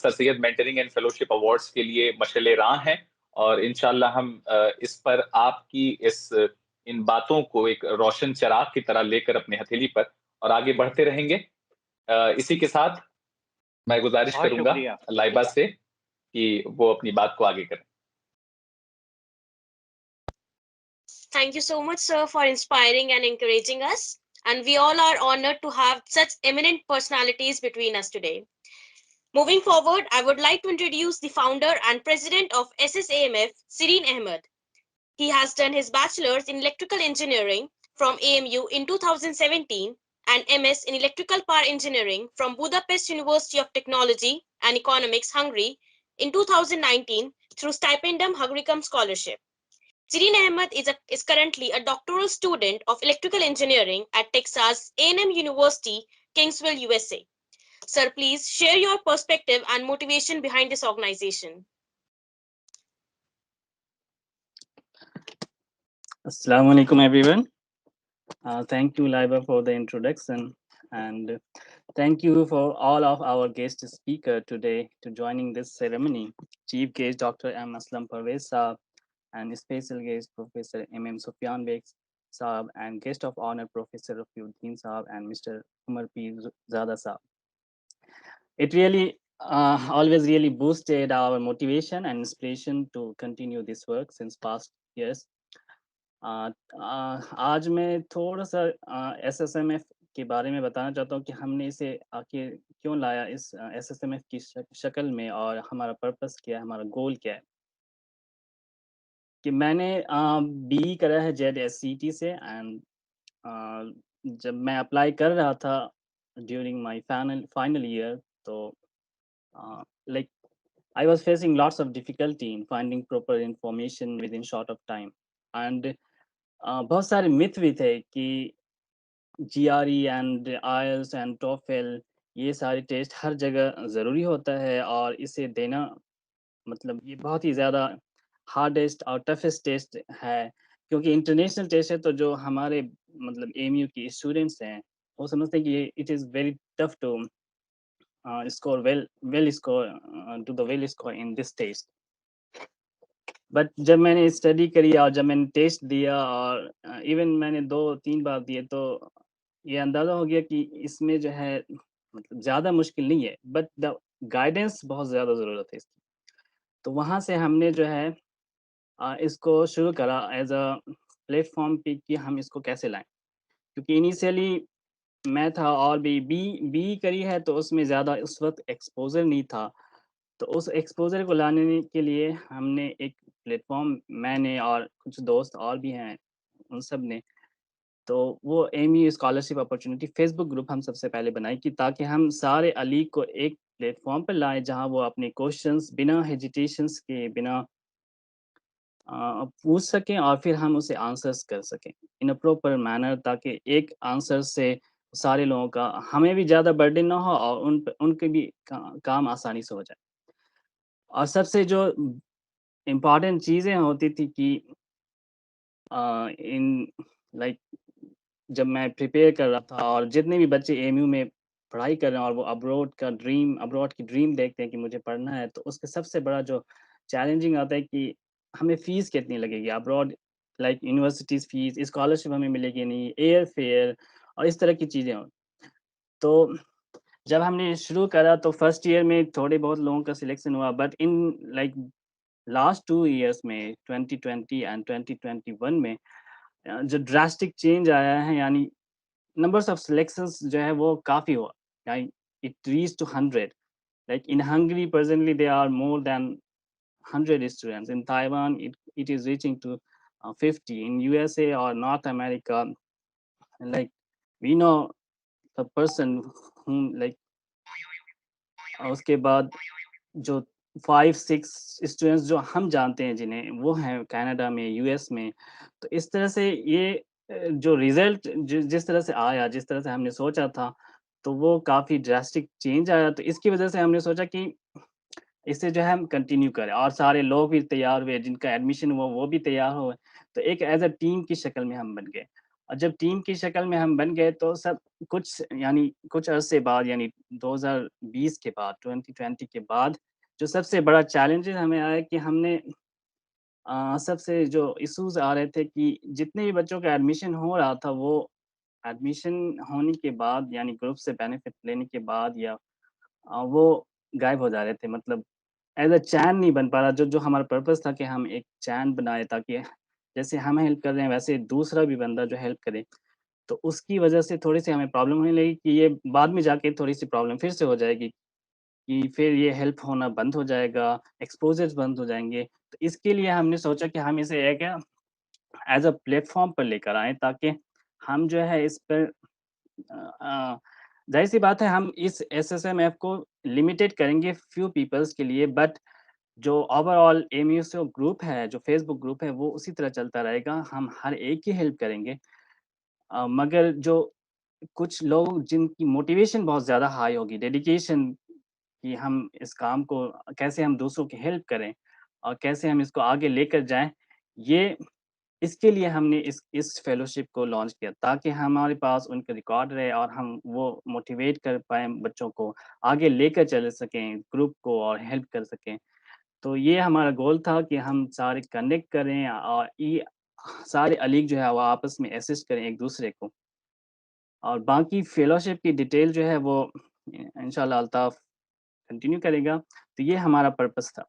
سر سید مینٹرنگ اینڈ فیلوشپ ایوارڈز کے لیے مشعل راہ ہیں, اور انشاءاللہ ہم اس پر آپ کی ان باتوں کو ایک روشن چراغ کی طرح لے کر اپنے ہتھیلی پر اور آگے بڑھتے رہیں گے. اسی کے ساتھ میں گزارش کروں گا لائبہ سے کہ وہ اپنی بات کو آگے کریں. Thank you so much, sir, for inspiring and encouraging us. And we all are honored to have such eminent personalities between us today. Moving forward, I would like to introduce the founder and president of SSAMF, Sireen Ahmed. He has done his bachelor's in electrical engineering from AMU in 2017 and MS in electrical power engineering from Budapest University of Technology and Economics, Hungary in 2019 through Stipendum Hagricum Scholarship. Sireen Ahmed is currently a doctoral student of electrical engineering at Texas A&M University, Kingsville, USA. Sir, please share your perspective and motivation behind this organization. Assalamu alaikum everyone. Thank you Laiba for the introduction, and thank you for all of our guest speaker today to joining this ceremony. Chief guest Dr. M. Aslam Parvez Saab, and special guest Professor M. Sufyan Beg Saab, and guest of honor Professor Rafiuddin Saab and Mr. Umar P. Zada Saab. It really always really boosted our motivation and inspiration to continue this work since past years. آج میں تھوڑا سا S S M F کے بارے میں بتانا چاہتا ہوں کہ ہم نے اسے آخر کیوں لایا اس ایس ایس ایم ایف کی شکل میں, اور ہمارا پرپس کیا ہے, ہمارا گول کیا ہے. کہ میں نے بی کرا ہے جیڈ ایس سی ٹی سے, اینڈ جب میں اپلائی کر رہا تھا ڈیورنگ مائی فائنل ایئر, تو like I was facing lots of difficulty in finding proper information within short of time, and بہت سارے myth بھی تھے کہ G R E and IELTS and TOEFL یہ سارے ٹیسٹ ہر جگہ ضروری ہوتا ہے, اور اسے دینا مطلب یہ بہت ہی زیادہ ہارڈیسٹ اور ٹفسٹ ٹیسٹ ہے, کیونکہ انٹرنیشنل ٹیسٹ ہے. تو جو ہمارے مطلب اے ایم یو کی اسٹوڈنٹس ہیں وہ سمجھتے ہیں کہ it is very tough to score well score to the well score in this test. But جب میں نے اسٹڈی کری اور جب میں نے ٹیسٹ دیا, اور ایون میں نے 2-3 بار دیے, تو یہ اندازہ ہو گیا کہ اس میں جو ہے مطلب زیادہ مشکل نہیں ہے, بٹ دا گائیڈنس بہت زیادہ ضرورت ہے اس کی. تو وہاں سے ہم نے جو ہے اس کو شروع کرا ایز اے پلیٹ فارم پہ کہ ہم اس کو کیسے لائیں, کیونکہ انیشیلی میں تھا اور بی کری ہے, تو اس میں زیادہ اس وقت ایکسپوزر نہیں تھا. تو اس ایکسپوزر کو لانے کے لیے ہم نے ایک پلیٹ فارم, میں نے اور کچھ دوست اور بھی ہیں ان سب نے, تو وہ M U scholarship opportunity Facebook group ہم سب سے پہلے بنائی کی, تاکہ ہم سارے علی کو ایک پلیٹ فارم پر لائیں جہاں وہ اپنے کوشچنس بنا ہیجیٹیشنس کے بنا پوچھ سکیں, اور پھر ہم اسے آنسرس کر سکیں ان اے پراپر مینر, تاکہ ایک آنسر سے سارے لوگوں کا ہمیں بھی زیادہ برڈن نہ ہو اور ان کے بھی کام آسانی سے ہو جائے. اور سب سے جو امپورٹنٹ چیزیں ہوتی تھی کہ ان لائک جب میں پریپیئر کر رہا تھا اور جتنے بھی بچے اے ایم یو میں پڑھائی کر رہے ہیں اور وہ ابروڈ کی ڈریم دیکھتے ہیں کہ مجھے پڑھنا ہے، تو اس کا سب سے بڑا جو چیلنجنگ آتا ہے کہ ہمیں فیس کتنی لگے گی abroad, like universities fees, scholarship ہمیں ملے گی نہیں، ایئر فیئر اور اس طرح کی چیزیں ہوں۔ تو جب ہم نے شروع کرا تو فرسٹ ایئر میں تھوڑے بہت لوگوں کا سلیکشن ہوا، but in like last 2 years میں 2020 اینڈ 2021 میں جو ڈراسٹک چینج آیا ہے، یعنی نمبرس آف سلیکشنز جو ہے وہ کافی ہوا، یعنی it reach to 100. Like in Hungary, presently there are more than 100 students. In Taiwan, it is reaching to 50. In USA or North America, like we know the person whom like اس کے بعد جو 5-6 students جو ہم جانتے ہیں جنہیں، وہ ہیں کینیڈا میں، یو ایس میں۔ تو اس طرح سے یہ جو ریزلٹ جس طرح سے آیا، جس طرح سے ہم نے سوچا تھا، تو وہ کافی ڈراسٹک چینج آیا۔ تو اس کی وجہ سے ہم نے سوچا کہ اس سے جو ہے ہم کنٹینیو کریں، اور سارے لوگ بھی تیار ہوئے، جن کا ایڈمیشن ہوا وہ بھی تیار ہوئے۔ تو ایک ایز اے ٹیم کی شکل میں ہم بن گئے، اور جب ٹیم کی شکل میں ہم بن گئے تو سب کچھ عرصے بعد، یعنی 2020 کے بعد، 2020 کے بعد جو سب سے بڑا چیلنج ہمیں آیا کہ ہم نے سب سے جو ایشوز آ رہے تھے کہ جتنے بھی بچوں کا ایڈمیشن ہو رہا تھا، وہ ایڈمیشن ہونے کے بعد، یعنی گروپ سے بینیفٹ لینے کے بعد، یا وہ غائب ہو جا رہے تھے، مطلب ایز اے چین نہیں بن پا رہا۔ جو ہمارا پرپز تھا کہ ہم ایک چین بنائے تاکہ جیسے ہم ہیلپ کر رہے ہیں ویسے دوسرا بھی بندہ جو ہیلپ کرے، تو اس کی وجہ سے تھوڑی سی ہمیں پرابلم ہونے لگی کہ یہ بعد میں جا کے تھوڑی سی پرابلم پھر سے ہو جائے گی کہ پھر یہ ہیلپ ہونا بند ہو جائے گا، ایکسپوزرز بند ہو جائیں گے۔ تو اس کے لیے ہم نے سوچا کہ ہم اسے ایک ایز اے پلیٹ فارم پر لے کر آئیں، تاکہ ہم جو ہے اس پر ظاہر سی بات ہے ہم اس SSMF کو لمیٹیڈ کریں گے فیو پیپلز کے لیے، بٹ جو اوور آل AMUSO گروپ ہے، جو فیس بک گروپ ہے، وہ اسی طرح چلتا رہے گا، ہم ہر ایک کی ہیلپ کریں گے۔ مگر جو کچھ لوگ جن کی موٹیویشن بہت زیادہ ہائی ہوگی، ڈیڈیکیشن کہ ہم اس کام کو کیسے ہم دوسروں کی ہیلپ کریں اور کیسے ہم اس کو آگے لے کر جائیں، یہ اس کے لیے ہم نے اس فیلوشپ کو لانچ کیا، تاکہ ہمارے پاس ان کا ریکارڈ رہے اور ہم وہ موٹیویٹ کر پائیں، بچوں کو آگے لے کر چل سکیں، گروپ کو، اور ہیلپ کر سکیں۔ تو یہ ہمارا گول تھا کہ ہم سارے کنیکٹ کریں اور سارے علیگ جو ہے وہ آپس میں اسسٹ کریں ایک دوسرے کو، اور باقی فیلوشپ کی ڈیٹیل جو ہے وہ انشاءاللہ الطاف کنٹینیو کرے گا۔ تو یہ ہمارا پرپس تھا۔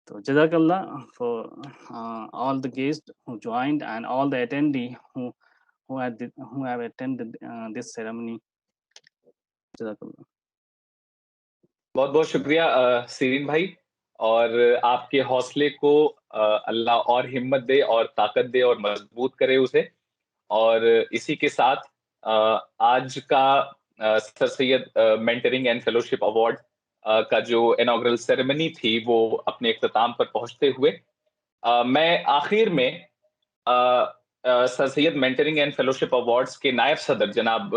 تو جزاک اللہ for all the guests who joined and all the attendee who have attended this ceremony. جزاک اللہ۔ بہت بہت شکریہ سیرین بھائی، اور آپ کے حوصلے کو اللہ اور ہمت دے اور طاقت دے اور مضبوط کرے اسے۔ اور اسی کے ساتھ آج کا سر سید مینٹرنگ اینڈ فیلوشپ ایوارڈ کا جو انوگرل سیریمنی تھی وہ اپنے اختتام پر پہنچتے ہوئے میں آخر میں سر سید مینٹرنگ اینڈ فیلوشپ ایوارڈز کے نائب صدر جناب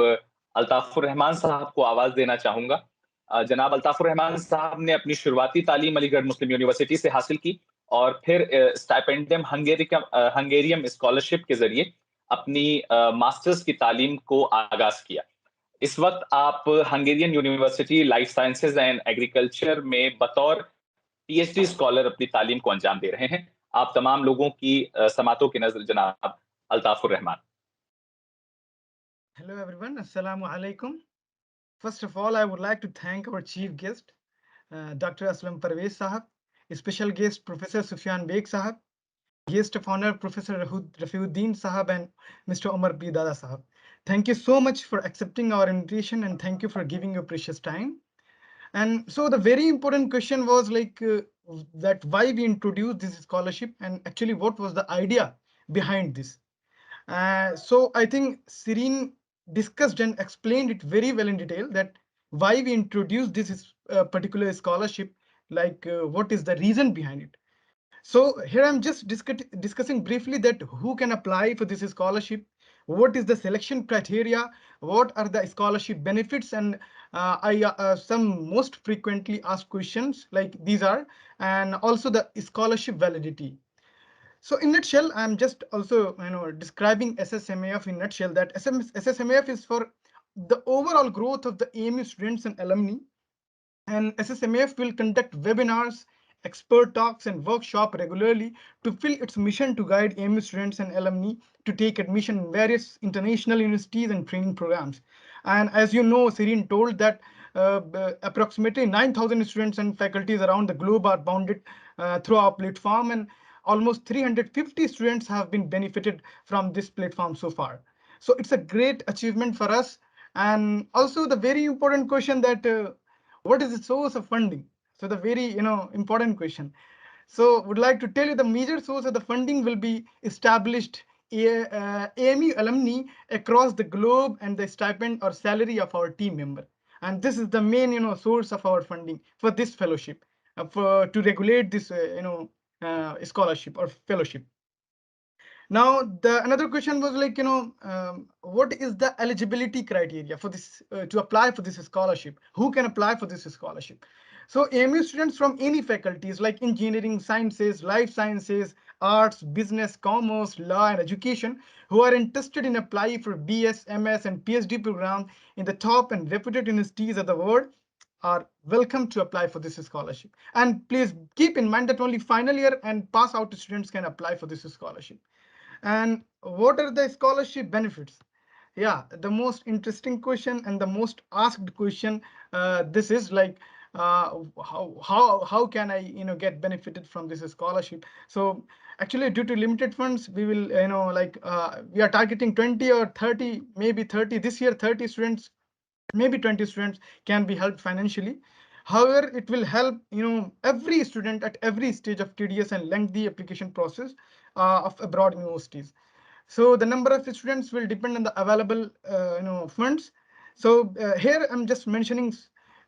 الطاف الرحمان صاحب کو آواز دینا چاہوں گا۔ جناب الطاف الرحمان صاحب نے اپنی شروعاتی تعلیم علی گڑھ مسلم یونیورسٹی سے حاصل کی، اور پھر اسٹائپینڈیم ہنگیریم اسکالرشپ کے ذریعے اپنی ماسٹرز کی تعلیم کو آغاز کیا۔ اس وقت آپ Hungarian university life sciences and agriculture میں بطور PhD اسکالر اپنی تعلیم کو انجام دے رہے ہیں۔ آپ تمام لوگوں کی سماعتوں کی نظر جناب الطاف الرحمان۔ Hello everyone, Assalamu alaikum. First of all, I would like to thank our chief guest, Dr. Aslam Parvez Sahab, special guest Professor Sufyan Beg Sahab, guest of honor Professor Rafiuddin Sahab and Mr. Omar P. Dada Sahab. Thank you so much for accepting our invitation, and thank you for giving your precious time. And so the very important question was like that why we introduced this scholarship, and actually what was the idea behind this. So I think Sireen discussed and explained it very well in detail, that why we introduced this particular scholarship, like what is the reason behind it. So here I'm just discussing briefly that who can apply for this scholarship, what is the selection criteria, what are the scholarship benefits, and some most frequently asked questions like these are, and also the scholarship validity. So in nutshell, I'm just also describing SSMAF in nutshell, that SSMAF is for the overall growth of the AMU students and alumni, and SSMAF will conduct webinars, expert talks, and workshop regularly to fill its mission to guide AMU students and alumni to take admission in various international universities and training programs. And as you know, Serene told that approximately 9,000 students and faculties around the globe are bounded through our platform, and almost 350 students have been benefited from this platform so far. So it's a great achievement for us. And also the very important question that what is the source of funding? So the very important question. So would like to tell you the major source of the funding will be established AMU alumni across the globe and the stipend or salary of our team member. And this is the main source of our funding for this fellowship, to regulate this scholarship or fellowship. Now, the another question was like, what is the eligibility criteria for this to apply for this scholarship? Who can apply for this scholarship? So AMU students from any faculties like engineering, sciences, life sciences, arts, business, commerce, law, and education who are interested in applying for BS, MS, and PhD program in the top and reputed universities of the world are welcome to apply for this scholarship. And please keep in mind that only final year and pass out students can apply for this scholarship. And what are the scholarship benefits? Yeah, the most interesting question and the most asked question. This is like, how can I get benefited from this scholarship? So actually, due to limited funds, we will we are targeting 20 or 30, maybe 30 this year. 30 students, maybe 20 students can be helped financially. However, it will help every student at every stage of TDS and lengthy application process of abroad universities. So the number of students will depend on the available funds. So here I'm just mentioning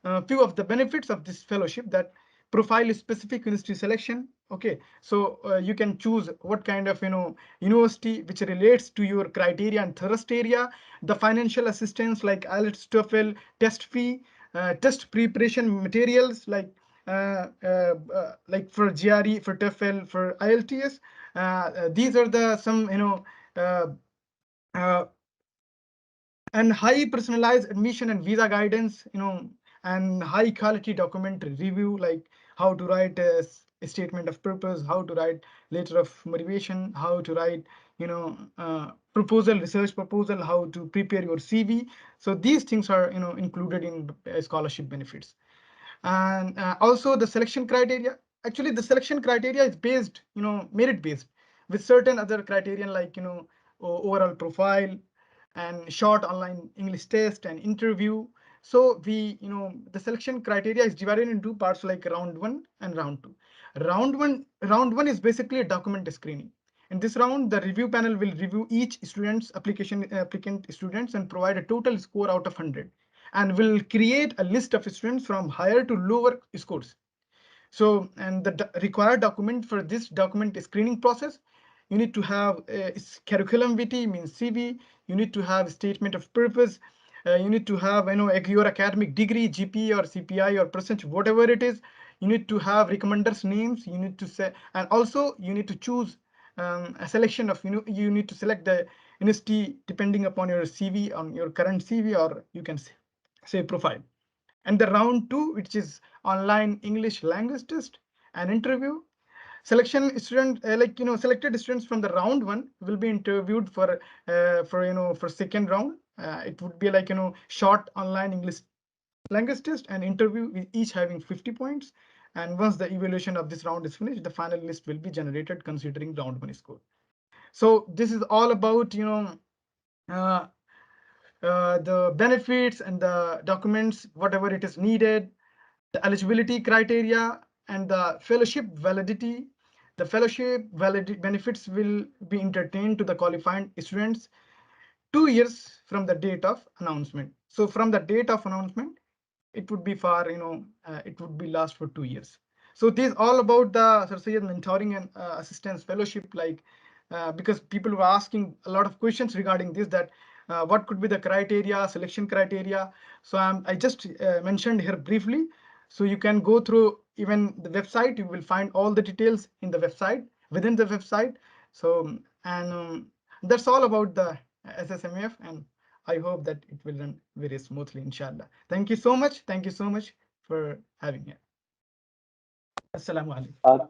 a few of the benefits of this fellowship. That profile specific university selection. Okay, so you can choose what kind of university which relates to your criteria and thirst area. The financial assistance like IELTS, TOEFL, test fee, test preparation materials like for GRE, for TOEFL, for IELTS. These are the some uh, uh, and high personalized admission and visa guidance, and high quality document review, like how to write a statement of purpose, how to write letter of motivation, how to write proposal, research proposal, how to prepare your CV. So these things are included in scholarship benefits. And also the selection criteria. Actually, the selection criteria is based merit based, with certain other criterion like overall profile and short online English test and interview. So the selection criteria is divided into two parts, like round 1 and round 2. Round one is basically a document screening. In this round, the review panel will review each student's applicant students and provide a total score out of 100, and will create a list of students from higher to lower scores. So, and the required document for this document screening process, you need to have curriculum vitae, means CV. You need to have statement of purpose. You need to have your academic degree, GPA or CPI or percentage, whatever it is. You need to have recommenders names. You need to say, and also you need to choose a selection of you need to select the university depending upon your CV, on your current CV, or you can say profile. And the round 2, which is online English language test and interview. Selection student selected students from the round 1 will be interviewed for second round. It would be like short online English language test and interview, with each having 50 points. And once the evaluation of this round is finished, the final list will be generated considering round 1 score. So this is all about uh, the benefits and the documents, whatever it is needed, the eligibility criteria, and the fellowship validity. The fellowship benefits will be entertained to the qualifying students 2 years from the date of announcement. So from the date of announcement, it would be it would be last for 2 years. So this is all about the Sir Syed Mentoring and Assistance Fellowship. Like because people were asking a lot of questions regarding this, that what could be the criteria, selection criteria. So I just mentioned here briefly. So you can go through even the website. You will find all the details in the website, within the website. So, and that's all about the SSMF, and I hope that it will run very smoothly, inshallah. Thank you so much. Thank you so much for having me. Assalamu alaikum.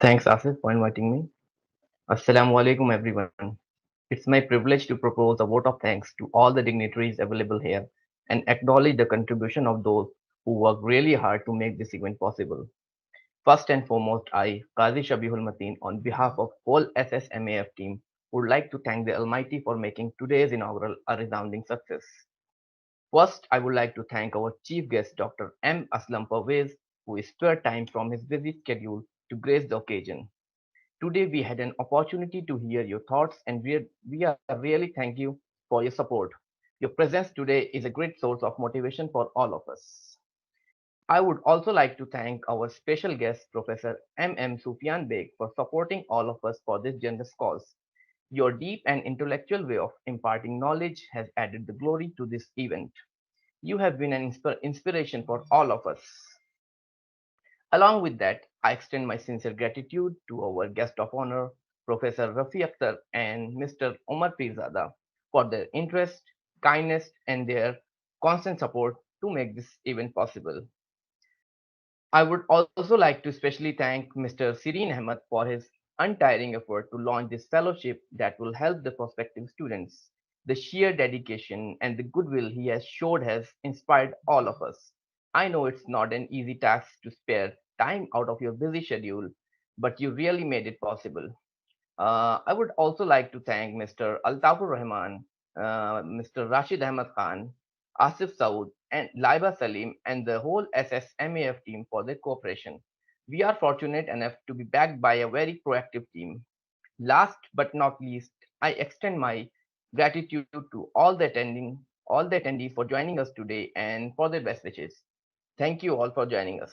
Thanks, Asif, for inviting me. Assalamu alaikum, everyone. It's my privilege to propose a vote of thanks to all the dignitaries available here and acknowledge the contribution of those who worked really hard to make this event possible. First and foremost, I, Qazi Shabihul Mateen, on behalf of whole SSMAF team, would like to thank the Almighty for making today's inaugural a resounding success. First, I would like to thank our chief guest, Dr. M. Aslam Parvez, who spared time from his busy schedule to grace the occasion. Today, we had an opportunity to hear your thoughts, and we are really thank you for your support. Your presence today is a great source of motivation for all of us. I would also like to thank our special guest, Professor M. Sufyan Beg, for supporting all of us for this generous cause. Your deep and intellectual way of imparting knowledge has added the glory to this event. You have been an inspiration for all of us. Along with that, I extend my sincere gratitude to our guest of honor, Professor Rafi Akhtar and Mr. Omar Pirzada, for their interest, kindness, and their constant support to make this event possible. I would also like to especially thank Mr. Sireen Ahmed for his untiring effort to launch this fellowship that will help the prospective students. The sheer dedication and the goodwill he has showed has inspired all of us. I know it's not an easy task to spare time out of your busy schedule, but you really made it possible. I would also like to thank Mr. Altafur Rahman, Mr. Rashid Ahmad Khan, Asif Saud, and Laiba Salim, and the whole SSMAF team for their cooperation. We are fortunate enough to be backed by a very proactive team. Last but not least, I extend my gratitude to all the attendees for joining us today and for their best wishes. Thank you all for joining us.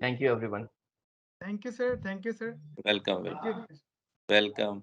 Thank you, everyone. Thank you, sir. Thank you, sir. Welcome. Thank you. Welcome.